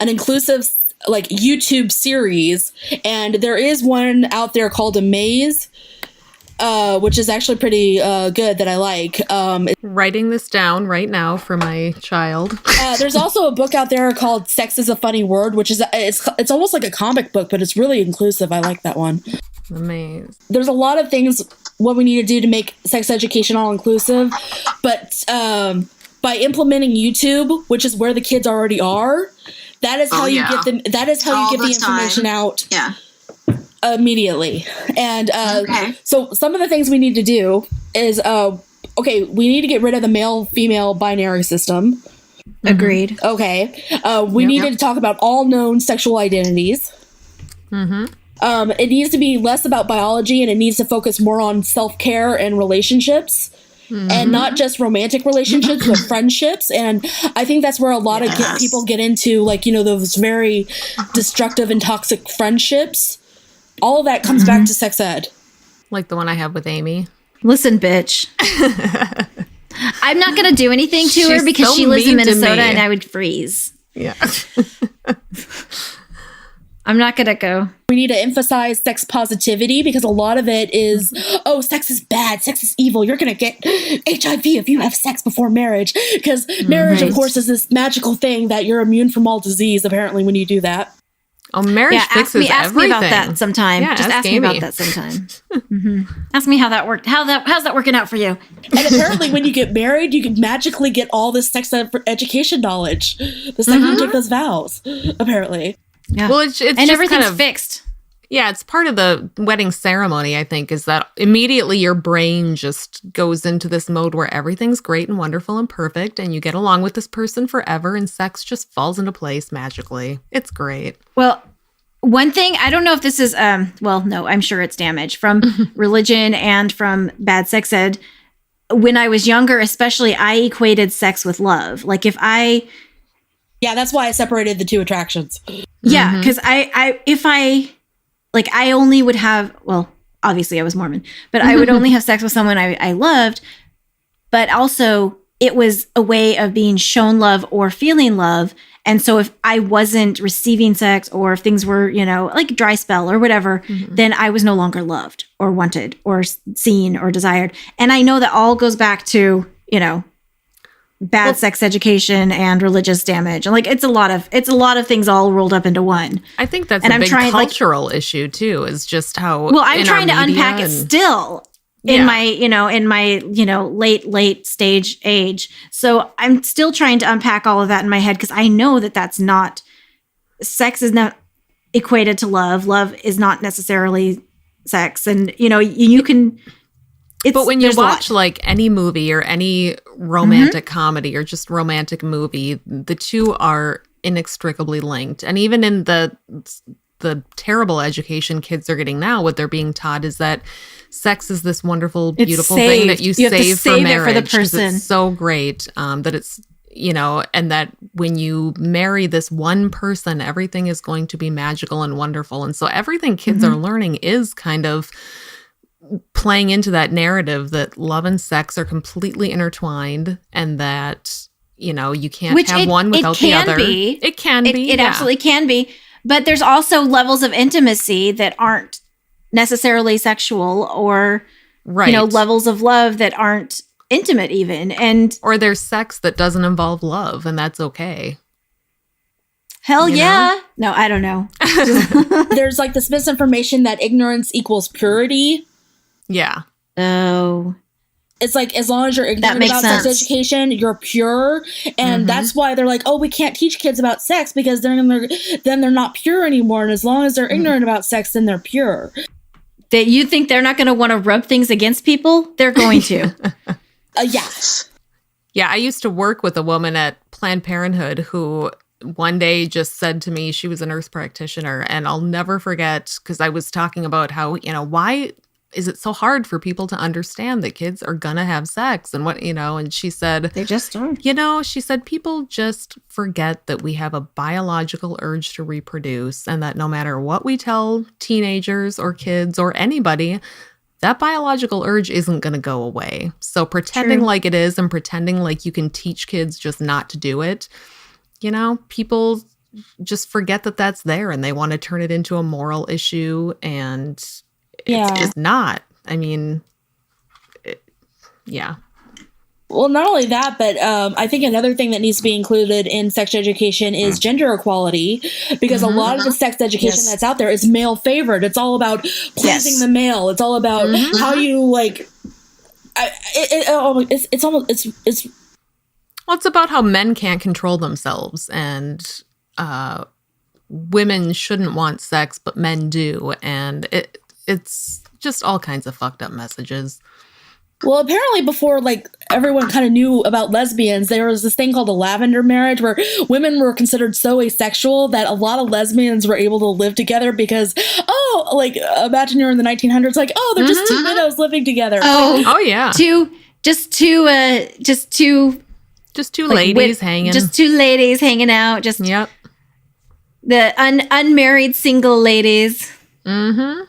inclusive YouTube series, and there is one out there called Amaze. Which is actually pretty good, that I like. Writing this down right now for my child. There's also a book out there called Sex is a Funny Word, which is it's almost like a comic book, but it's really inclusive. I like that one. Amazing. There's a lot of things what we need to do to make sex education all inclusive, but by implementing YouTube, which is where the kids already are, that is how you get them. That is how you get the information out. Yeah. Immediately. And so some of the things we need to do is we need to get rid of the male-female binary system. Agreed. Okay. We need to talk about all known sexual identities. It needs to be less about biology, and it needs to focus more on self-care and relationships. And not just romantic relationships, but friendships. And I think that's where a lot of people get into, those very destructive and toxic friendships. All of that comes back to sex ed. Like the one I have with Amy. Listen, bitch. I'm not going to do anything to her because she lives in Minnesota and I would freeze. Yeah. I'm not going to go. We need to emphasize sex positivity, because a lot of it is, sex is bad, sex is evil. You're going to get HIV if you have sex before marriage. Because marriage, of course, is this magical thing that you're immune from all disease, apparently, when you do that. Oh, marriage fixes everything. Ask me about that sometime. Yeah, just ask me about that sometime. Ask me how that worked. How's that working out for you? And apparently, when you get married, you can magically get all this sex education knowledge the second you take those vows. Apparently, yeah. Well, it's and just everything's fixed. Yeah, it's part of the wedding ceremony, I think, is that immediately your brain just goes into this mode where everything's great and wonderful and perfect, and you get along with this person forever, and sex just falls into place magically. It's great. Well, one thing, I don't know if this is, no, I'm sure it's damage from religion and from bad sex ed. When I was younger, especially, I equated sex with love. Yeah, that's why I separated the two attractions. Yeah, because I only would have, obviously I was Mormon, but I would only have sex with someone I loved. But also it was a way of being shown love or feeling love. And so if I wasn't receiving sex, or if things were, like a dry spell or whatever, then I was no longer loved or wanted or seen or desired. And I know that all goes back to bad sex education and religious damage. And like, it's a lot of things all rolled up into one. I think that's a big cultural issue too, is just how, I'm trying to unpack it still in my late stage age. So I'm still trying to unpack all of that in my head, because I know that's not, sex is not equated to love. Love is not necessarily sex. And, you can... But when you watch like any movie or any romantic comedy or just romantic movie, the two are inextricably linked. And even in the terrible education kids are getting now, what they're being taught is that sex is this wonderful, beautiful thing that you save for marriage. It for the person. It's so great that it's, and that when you marry this one person, everything is going to be magical and wonderful. And so everything kids are learning is kind of playing into that narrative that love and sex are completely intertwined, and that, you can't have one without the other. It can be. It absolutely can be. But there's also levels of intimacy that aren't necessarily sexual, or, levels of love that aren't intimate even. Or there's sex that doesn't involve love, and that's okay. Hell yeah. No, I don't know. There's like this misinformation that ignorance equals purity. Yeah. Oh. It's like, as long as you're ignorant about sex education, you're pure. And that's why they're like, oh, we can't teach kids about sex, because then they're not pure anymore. And as long as they're ignorant about sex, then they're pure. That you think they're not going to want to rub things against people? They're going to. Yeah. Yeah, I used to work with a woman at Planned Parenthood who one day just said to me, she was a nurse practitioner, and I'll never forget, because I was talking about how, why is it so hard for people to understand that kids are gonna have sex, and what, and she said, they just are. She said, people just forget that we have a biological urge to reproduce, and that no matter what we tell teenagers or kids or anybody, that biological urge isn't going to go away. So pretending like it is, and pretending like you can teach kids just not to do it, people just forget that that's there, and they want to turn it into a moral issue, and it's not. I mean, yeah. Well, not only that, but I think another thing that needs to be included in sex education is gender equality, because a lot of the sex education that's out there is male favored. It's all about pleasing the male. It's all about how you like. It's almost. Well, it's about how men can't control themselves, and women shouldn't want sex, but men do, and it's just all kinds of fucked up messages. Well, apparently before, like, everyone kind of knew about lesbians, there was this thing called the lavender marriage, where women were considered so asexual that a lot of lesbians were able to live together because, imagine you're in the 1900s, like, oh, they're just two widows living together. Oh yeah. Just two ladies hanging. Just two ladies hanging out. Yep. The unmarried single ladies. Mm-hmm.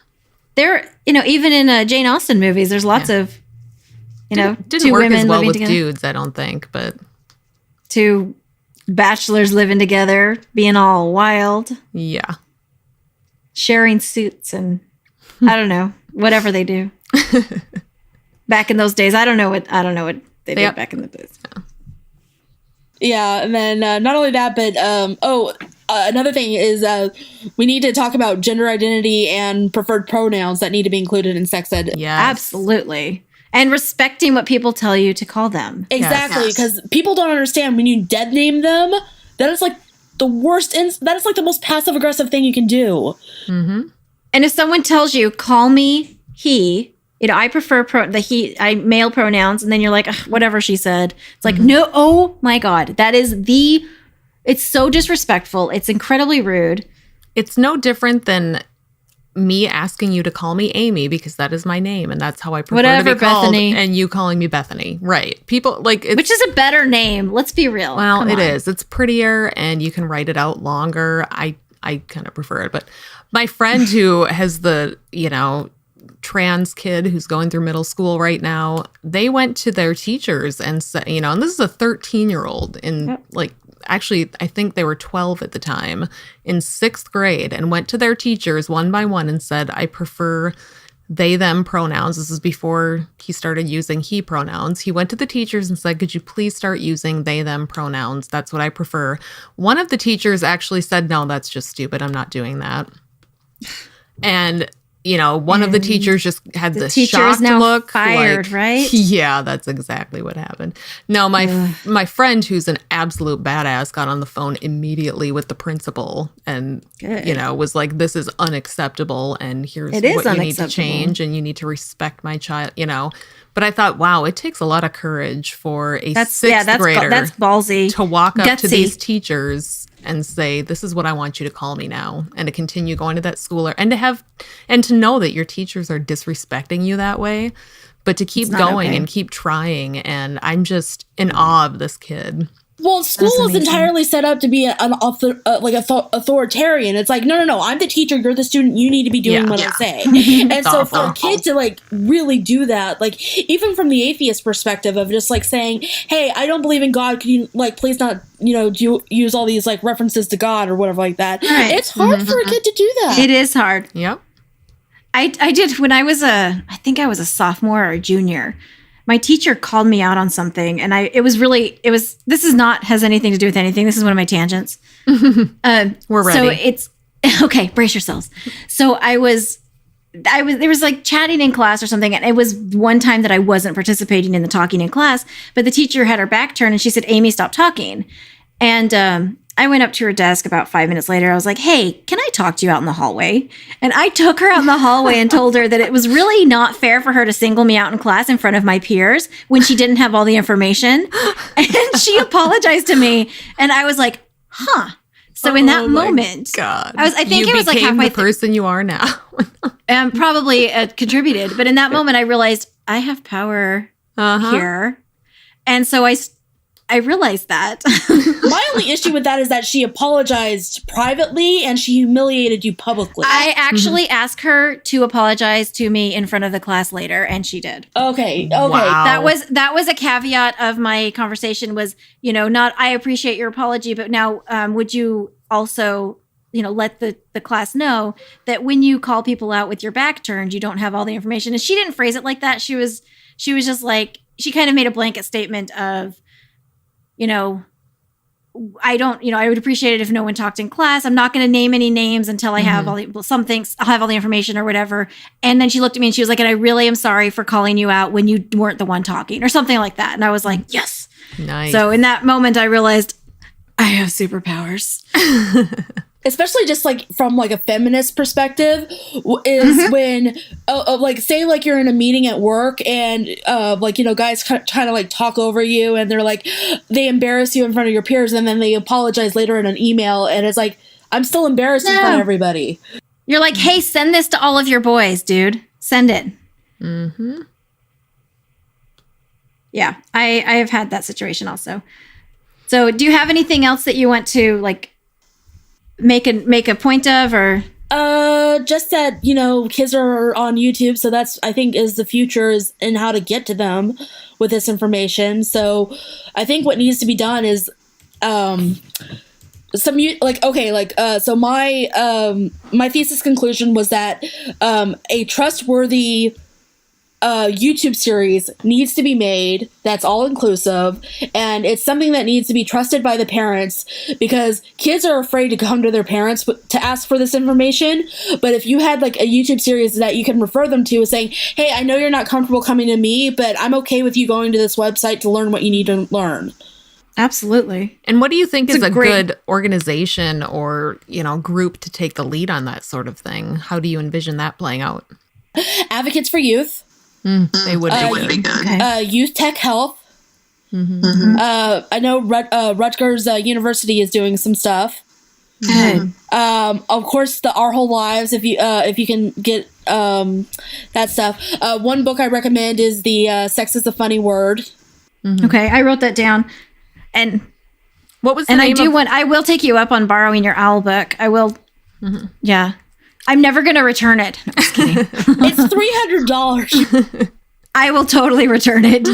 They're, even in Jane Austen movies, there's lots of, didn't two work women as well living with together. dudes, I don't think, but two bachelors living together, being all wild. Yeah. Sharing suits and I don't know, whatever they do. Back in those days, I don't know what they did back in the days. Yeah, and then not only that, but another thing is we need to talk about gender identity and preferred pronouns that need to be included in sex ed. Yeah, absolutely. And respecting what people tell you to call them. Exactly, because people don't understand when you dead name them, that is like the worst, that is like the most passive aggressive thing you can do. Mm-hmm. And if someone tells you, call me he, I prefer male pronouns, and then you're like, whatever she said. It's like, no, oh my God, it's so disrespectful. It's incredibly rude. It's no different than me asking you to call me Amy, because that is my name, and that's how I prefer to be called, Bethany. And you calling me Bethany. Right. People like which is a better name. Let's be real. Well, it is. It's prettier, and you can write it out longer. I kind of prefer it. But my friend who has the, trans kid who's going through middle school right now, they went to their teachers and said, and this is a 13-year-old in actually, I think they were 12 at the time, in 6th grade, and went to their teachers one by one and said, I prefer they, them pronouns. This is before he started using he pronouns. He went to the teachers and said, could you please start using they, them pronouns? That's what I prefer. One of the teachers actually said, no, that's just stupid. I'm not doing that. And, you know, one of the teachers just had this shocked now look. Fired, right? Yeah, that's exactly what happened. No, my friend, who's an absolute badass, got on the phone immediately with the principal and, you know, was like, this is unacceptable. And here's what you need to change. And you need to respect my child, you know. But I thought, wow, it takes a lot of courage for a sixth grader that's ballsy. To walk up to these teachers and say, this is what I want you to call me now, and to continue going to that school, and to know that your teachers are disrespecting you that way, but to keep going and keep trying. And I'm just in awe of this kid. Well, school is entirely set up to be authoritarian. It's like, no, I'm the teacher, you're the student, you need to be doing what I say. And so for a kid to like really do that, like even from the atheist perspective of just like saying, hey, I don't believe in God, can you like please not, you know, use all these like references to God or whatever like that. Right. It's hard for a kid to do that. It is hard. Yep. I did when I was I think I was a sophomore or a junior. My teacher called me out on something, and this has anything to do with anything. This is one of my tangents. We're ready. So it's, okay, brace yourselves. So there was like chatting in class or something, and it was one time that I wasn't participating in the talking in class, but the teacher had her back turned and she said, Amy, stop talking. And I went up to her desk about 5 minutes later. I was like, hey, can I talk to you out in the hallway? And I took her out in the hallway and told her that it was really not fair for her to single me out in class in front of my peers when she didn't have all the information. And she apologized to me. And I was like, huh. So in that moment, God. I think it was like halfway the person you are now. Probably contributed. But in that moment, I realized I have power here. And so I realized that. My only issue with that is that she apologized privately and she humiliated you publicly. I actually asked her to apologize to me in front of the class later, and she did. Okay. Wow. That was a caveat of my conversation was, you know, not I appreciate your apology, but now would you also, you know, let the class know that when you call people out with your back turned, you don't have all the information. And she didn't phrase it like that. She was just like, she kind of made a blanket statement of, you know, I would appreciate it if no one talked in class. I'm not going to name any names until I have I'll have all the information or whatever. And then she looked at me and she was like, and I really am sorry for calling you out when you weren't the one talking or something like that. And I was like, yes. Nice. So in that moment, I realized I have superpowers. Especially just like from like a feminist perspective is when like say like you're in a meeting at work and like, you know, guys trying to like talk over you and they're like, they embarrass you in front of your peers and then they apologize later in an email and it's like, I'm still embarrassed in front of everybody. You're like, hey, send this to all of your boys, dude. Send it. Mm-hmm. Yeah, I have had that situation also. So do you have anything else that you want to like make a point of, or just that, you know, kids are on YouTube, so that's I think is the future is in how to get to them with this information. So I think what needs to be done is so my thesis conclusion was that a trustworthy YouTube series needs to be made that's all inclusive, and it's something that needs to be trusted by the parents because kids are afraid to come to their parents to ask for this information. But if you had like a YouTube series that you can refer them to saying, hey, I know you're not comfortable coming to me, but I'm okay with you going to this website to learn what you need to learn. Absolutely. And what do you think is a good organization or, you know, group to take the lead on that sort of thing? How do you envision that playing out? Advocates for Youth. They would be good. Okay. Youth Tech Health. Mm-hmm. I know Rutgers University is doing some stuff. Good. Of course, Our Whole Lives. If you can get that stuff. One book I recommend is the Sex is a Funny Word. Mm-hmm. Okay, I wrote that down. And what was the and name I will take you up on borrowing your owl book. I will. Mm-hmm. Yeah. I'm never going to return it. No, just kidding. It's $300. I will totally return it.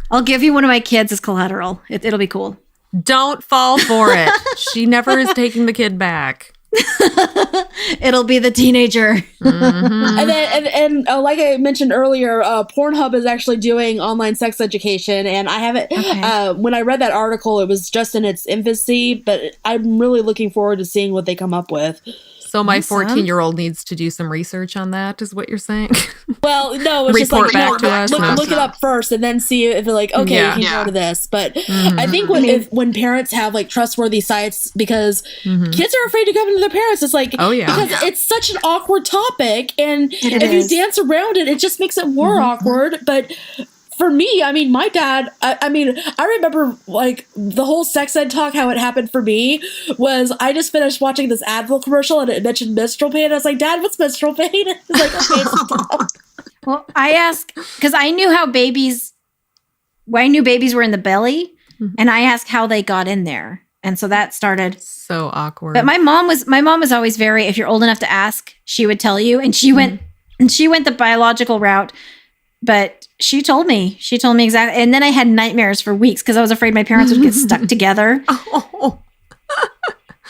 I'll give you one of my kids as collateral. It'll be cool. Don't fall for it. She never is taking the kid back. It'll be the teenager. Mm-hmm. And like I mentioned earlier, Pornhub is actually doing online sex education, and I haven't. Okay. When I read that article, it was just in its infancy, but I'm really looking forward to seeing what they come up with. So my 14-year-old needs to do some research on that, is what you're saying? Well, no, it's report just like back to us. Look it up first, and then see if they're like, okay, you can go to this. But I think when parents have like trustworthy sites, because kids are afraid to come into their parents, it's like, because it's such an awkward topic, and if you dance around it, it just makes it more awkward. But for me, I mean, my dad, I remember like the whole sex ed talk, how it happened for me was I just finished watching this Advil commercial and it mentioned menstrual pain. I was like, Dad, what's menstrual pain? It's like, okay. Well, I asked, because I knew babies were in the belly, and I asked how they got in there. And so that started. So awkward. But my mom was always very, if you're old enough to ask, she would tell you. And she went the biological route. But she told me exactly. And then I had nightmares for weeks because I was afraid my parents would get stuck together.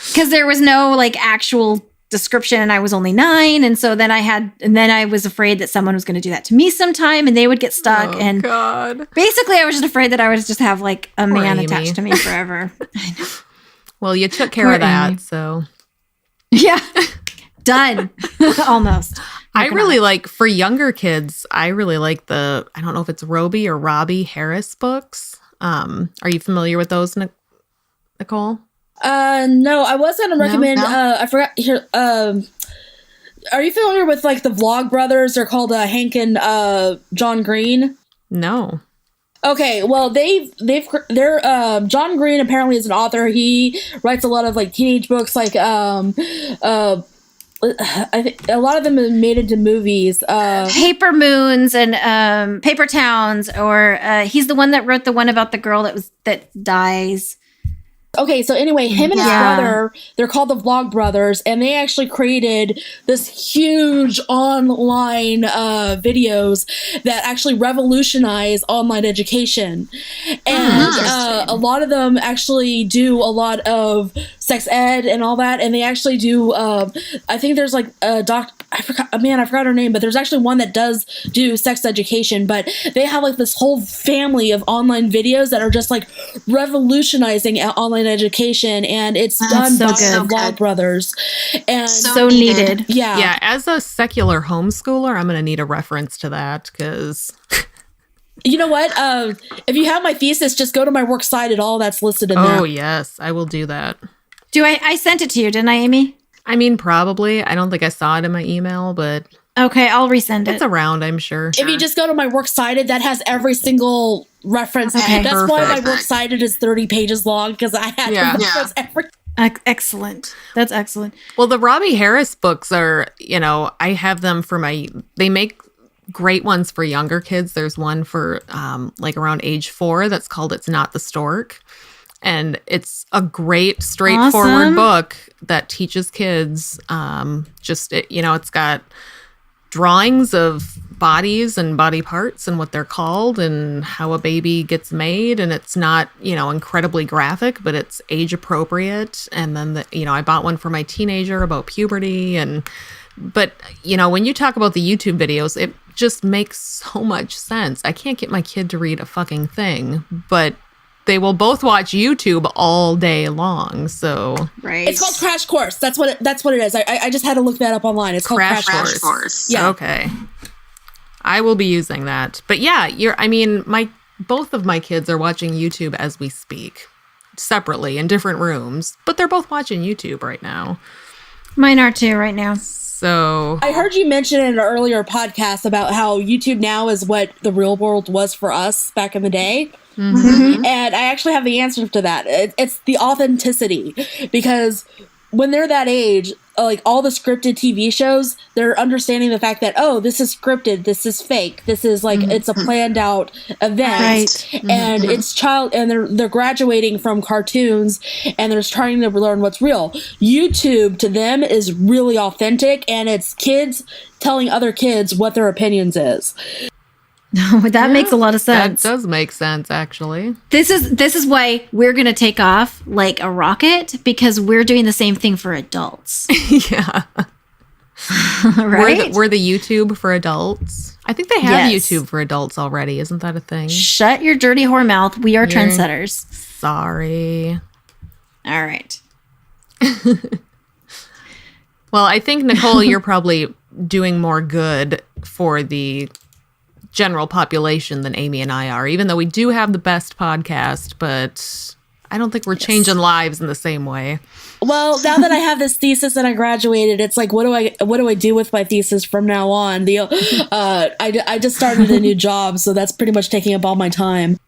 Because there was no like actual description and I was only 9. And so then I was afraid that someone was going to do that to me sometime and they would get stuck. And God. Basically I was just afraid that I would just have like a man attached to me forever. I know. Well, you took care of that. Amy. So yeah, done. Almost. I really like, for younger kids, I really like I don't know if it's Robbie or Robbie Harris books. Are you familiar with those, Nicole? No, I was going to recommend, I forgot here. Are you familiar with like the Vlogbrothers? They're called Hank and John Green. No. Okay, well, they're John Green apparently is an author. He writes a lot of like teenage books, like I think a lot of them have been made into movies. Paper Moons and Paper Towns, or he's the one that wrote the one about the girl that dies. Okay, so anyway, him and his brother, they're called the Vlogbrothers, and they actually created this huge online videos that actually revolutionize online education. And a lot of them actually do a lot of sex ed and all that, and they actually do, I think there's like a I forgot her name, but there's actually one that does do sex education, but they have like this whole family of online videos that are just like revolutionizing online education, and it's done by the Vlogbrothers. And so needed. Yeah. Yeah. As a secular homeschooler, I'm going to need a reference to that because... You know what? If you have my thesis, just go to my works cited. All that's listed in there. Oh, yes. I will do that. I sent it to you, didn't I, Amy? I mean, probably. I don't think I saw it in my email, but... Okay, I'll resend it. It's around, I'm sure. If you just go to my works cited, that has every single reference. Okay, that's why my works cited is 30 pages long, because I had to reference every... Excellent. That's excellent. Well, the Robbie Harris books are, I have them for they make great ones for younger kids. There's one for like around age 4 that's called It's Not the Stork. And it's a great, straightforward book that teaches kids it's got drawings of bodies and body parts and what they're called and how a baby gets made. And it's not, incredibly graphic, but it's age appropriate. And then, I bought one for my teenager about puberty. But when you talk about the YouTube videos, it just makes so much sense. I can't get my kid to read a fucking thing, but they will both watch YouTube all day long. So right, it's called Crash Course. That's what it is. I just had to look that up online. It's called Crash Course. Yeah. Okay. I will be using that. But yeah, both of my kids are watching YouTube as we speak, separately in different rooms, but they're both watching YouTube right now. Mine are too right now. So I heard you mention in an earlier podcast about how YouTube now is what the real world was for us back in the day. Mm-hmm. And I actually have the answer to that. It's the authenticity, because when they're that age, like all the scripted TV shows, they're understanding the fact that, oh, this is scripted, this is fake, this is like it's a planned out event, right. And it's and they're graduating from cartoons and they're trying to learn what's real. YouTube to them is really authentic, and it's kids telling other kids what their opinions is. That makes a lot of sense. That does make sense, actually. This is why we're going to take off like a rocket, because we're doing the same thing for adults. Yeah. Right? We're the YouTube for adults. I think they have YouTube for adults already. Isn't that a thing? Shut your dirty whore mouth. We are trendsetters. Sorry. All right. Well, I think, Nicole, you're probably doing more good for the general population than Amy and I are, even though we do have the best podcast, but I don't think we're changing lives in the same way. Well, now that I have this thesis and I graduated, it's like, what do I do with my thesis from now on? I just started a new job, so that's pretty much taking up all my time.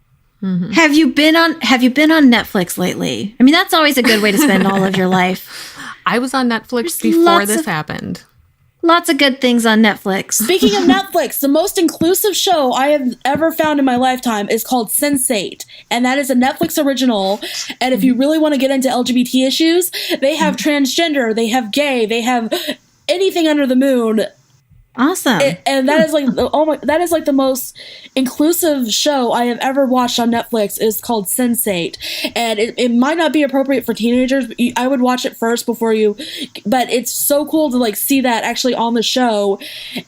Mm-hmm. Have you been on Netflix lately? I mean, that's always a good way to spend all of your life. I was on Netflix before this happened. Lots of good things on Netflix. Speaking of Netflix, the most inclusive show I have ever found in my lifetime is called Sense8, and that is a Netflix original. And if you really want to get into LGBT issues, they have transgender, they have gay, they have anything under the moon. Awesome. And that is like that is like the most inclusive show I have ever watched on Netflix. Is called Sense8, and it might not be appropriate for teenagers. But I would watch it first before you, but it's so cool to like see that actually on the show,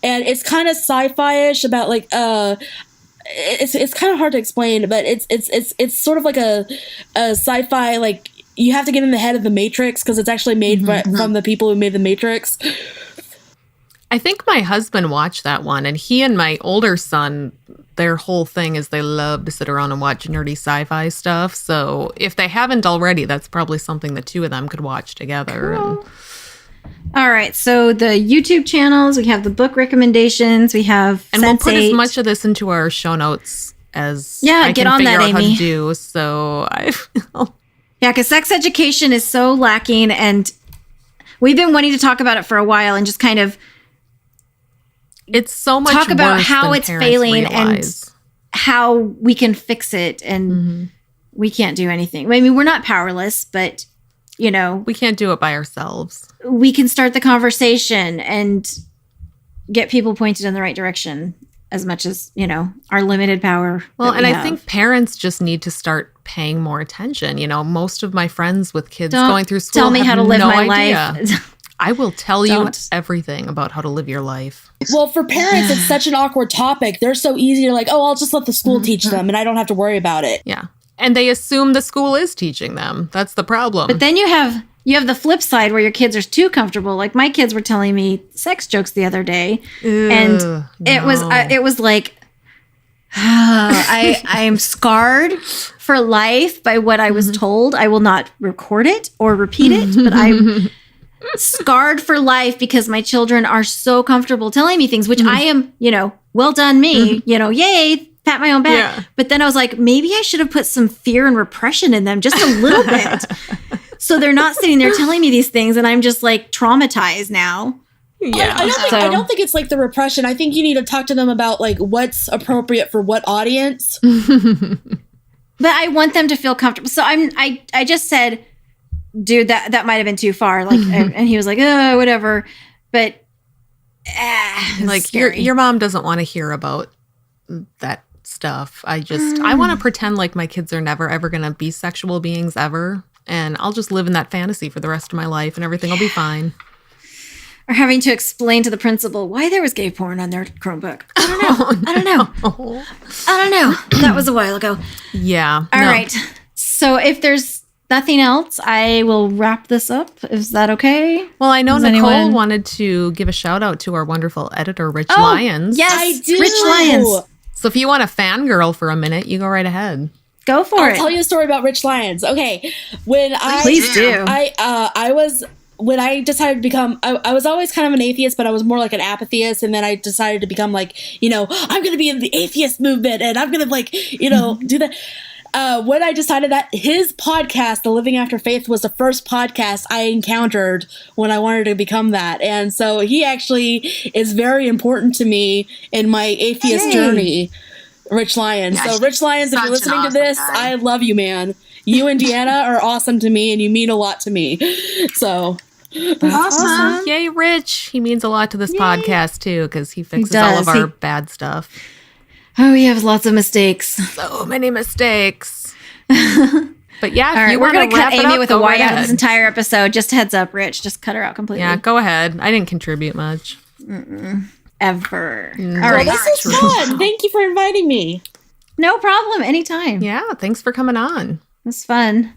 and it's kind of sci-fi-ish about like it's kind of hard to explain, but it's sort of like a sci-fi, like you have to get in the head of the Matrix because it's actually made from the people who made the Matrix. I think my husband watched that one, and he and my older son, their whole thing is they love to sit around and watch nerdy sci-fi stuff. So if they haven't already, that's probably something the two of them could watch together. Cool. All right. So the YouTube channels, we have the book recommendations, we have and Sense8. We'll put as much of this into our show notes as I get can on figure that, out Amy. how to do. So because sex education is so lacking, and we've been wanting to talk about it for a while and just kind of it's so much talk about worse how than it's failing realize. And how we can fix it, and we can't do anything. I mean, we're not powerless, but you know, we can't do it by ourselves. We can start the conversation and get people pointed in the right direction as much as, you know, our limited power. Well, and I think parents just need to start paying more attention. You know, most of my friends with kids going through school tell me how to live my idea. life. I will tell you everything about how to live your life. Well, for parents, it's such an awkward topic. They're so easy to like, oh, I'll just let the school teach them and I don't have to worry about it. Yeah. And they assume the school is teaching them. That's the problem. But then you have the flip side where your kids are too comfortable. Like my kids were telling me sex jokes the other day. And it was like, I am scarred for life by what I was told. I will not record it or repeat it, but I'm scarred for life because my children are so comfortable telling me things, which I am, you know, well done me, you know, yay, pat my own back. Yeah. But then I was like, maybe I should have put some fear and repression in them just a little bit. So they're not sitting there telling me these things and I'm just like traumatized now. Yeah. I don't think it's like the repression. I think you need to talk to them about like what's appropriate for what audience. But I want them to feel comfortable. So I just said, dude, that might have been too far. Like, and he was like, oh, whatever. But like your mom doesn't want to hear about that stuff. I want to pretend like my kids are never ever going to be sexual beings ever. And I'll just live in that fantasy for the rest of my life and everything will be fine. Or having to explain to the principal why there was gay porn on their Chromebook. I don't know. That was a while ago. Yeah. All right. So if there's nothing else, I will wrap this up. Is that okay? Well, I know Nicole wanted to give a shout out to our wonderful editor, Rich Lyons. Yes, I do. Rich Lyons. So if you want to fangirl for a minute, you go right ahead. Go for it. I'll tell you a story about Rich Lyons. Okay. Please do. When I decided to become, I was always kind of an atheist, but I was more like an apatheist. And then I decided to become like, you know, I'm going to be in the atheist movement and I'm going to like, you know, do that. When I decided that his podcast, The Living After Faith, was the first podcast I encountered when I wanted to become that. And so he actually is very important to me in my atheist journey, Rich Lyons. Yeah, so Rich Lyons, if you're listening to this, I love you, man. You and Deanna are awesome to me and you mean a lot to me. So that's awesome. Yay, Rich. He means a lot to this podcast too because he fixes all of our bad stuff. Oh, we have lots of mistakes. So many mistakes. But yeah, All if right, you we're want to going to cut wrap it Amy up, with a go white right out of ahead. this entire episode. Just heads up, Rich. Just cut her out completely. Yeah, go ahead. I didn't contribute much. Ever. All Well, right. this is fun. Thank you for inviting me. No problem. Anytime. Yeah, thanks for coming on. It's fun.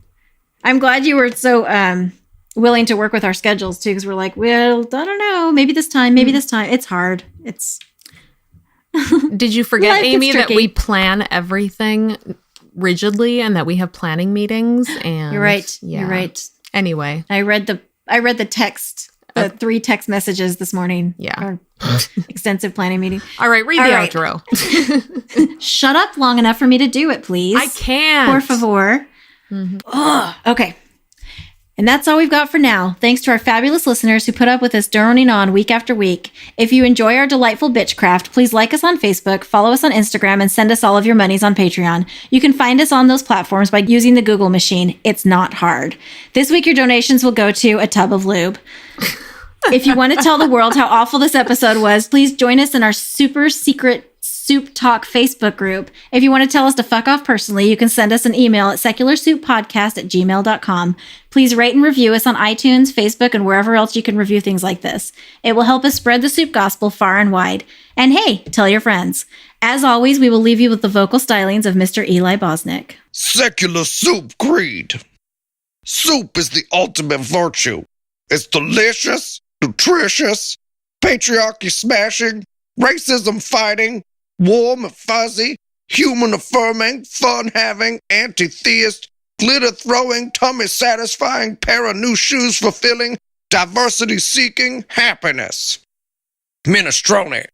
I'm glad you were so willing to work with our schedules too, because we're like, well, I don't know. Maybe this time. Maybe this time. It's hard. It's Did you forget, Life gets Amy, that tricky. we plan everything rigidly and that we have planning meetings? And You're right. Yeah. You're right. Anyway, I read the text, the 3 text messages this morning. Yeah. Our extensive planning meeting. all right, read All the right. outro. Shut up long enough for me to do it, please. I can't. Por favor. Ugh. Okay. And that's all we've got for now. Thanks to our fabulous listeners who put up with us droning on week after week. If you enjoy our delightful bitchcraft, please like us on Facebook, follow us on Instagram, and send us all of your monies on Patreon. You can find us on those platforms by using the Google machine. It's not hard. This week, your donations will go to a tub of lube. If you want to tell the world how awful this episode was, please join us in our super secret Soup Talk Facebook group. If you want to tell us to fuck off personally, you can send us an email at secularsouppodcast@gmail.com. Please rate and review us on iTunes, Facebook, and wherever else you can review things like this. It will help us spread the soup gospel far and wide. And hey, tell your friends. As always, we will leave you with the vocal stylings of Mr. Eli Bosnick. Secular soup creed. Soup is the ultimate virtue. It's delicious, nutritious, patriarchy smashing, racism fighting, warm and fuzzy, human affirming, fun having, anti-theist, glitter throwing, tummy satisfying, pair of new shoes fulfilling, diversity seeking, happiness. Minestrone,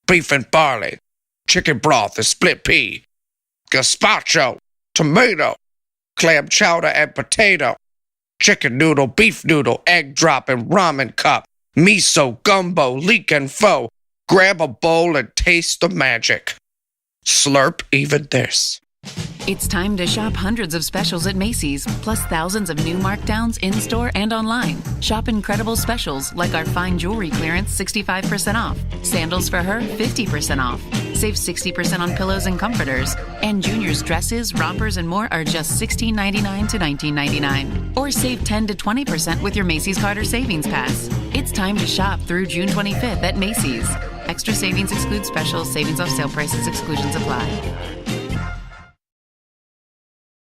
beef and barley, chicken broth and split pea, gazpacho, tomato, clam chowder and potato, chicken noodle, beef noodle, egg drop and ramen cup, miso, gumbo, leek and pho. Grab a bowl and taste the magic. Slurp even this. It's time to shop hundreds of specials at Macy's, plus thousands of new markdowns in-store and online. Shop incredible specials like our fine jewelry clearance 65% off, sandals for her 50% off, save 60% on pillows and comforters, and Junior's dresses, rompers, and more are just $16.99 to $19.99. Or save 10 to 20% with your Macy's Carter Savings Pass. It's time to shop through June 25th at Macy's. Extra savings excludes specials, savings off sale prices, exclusions apply.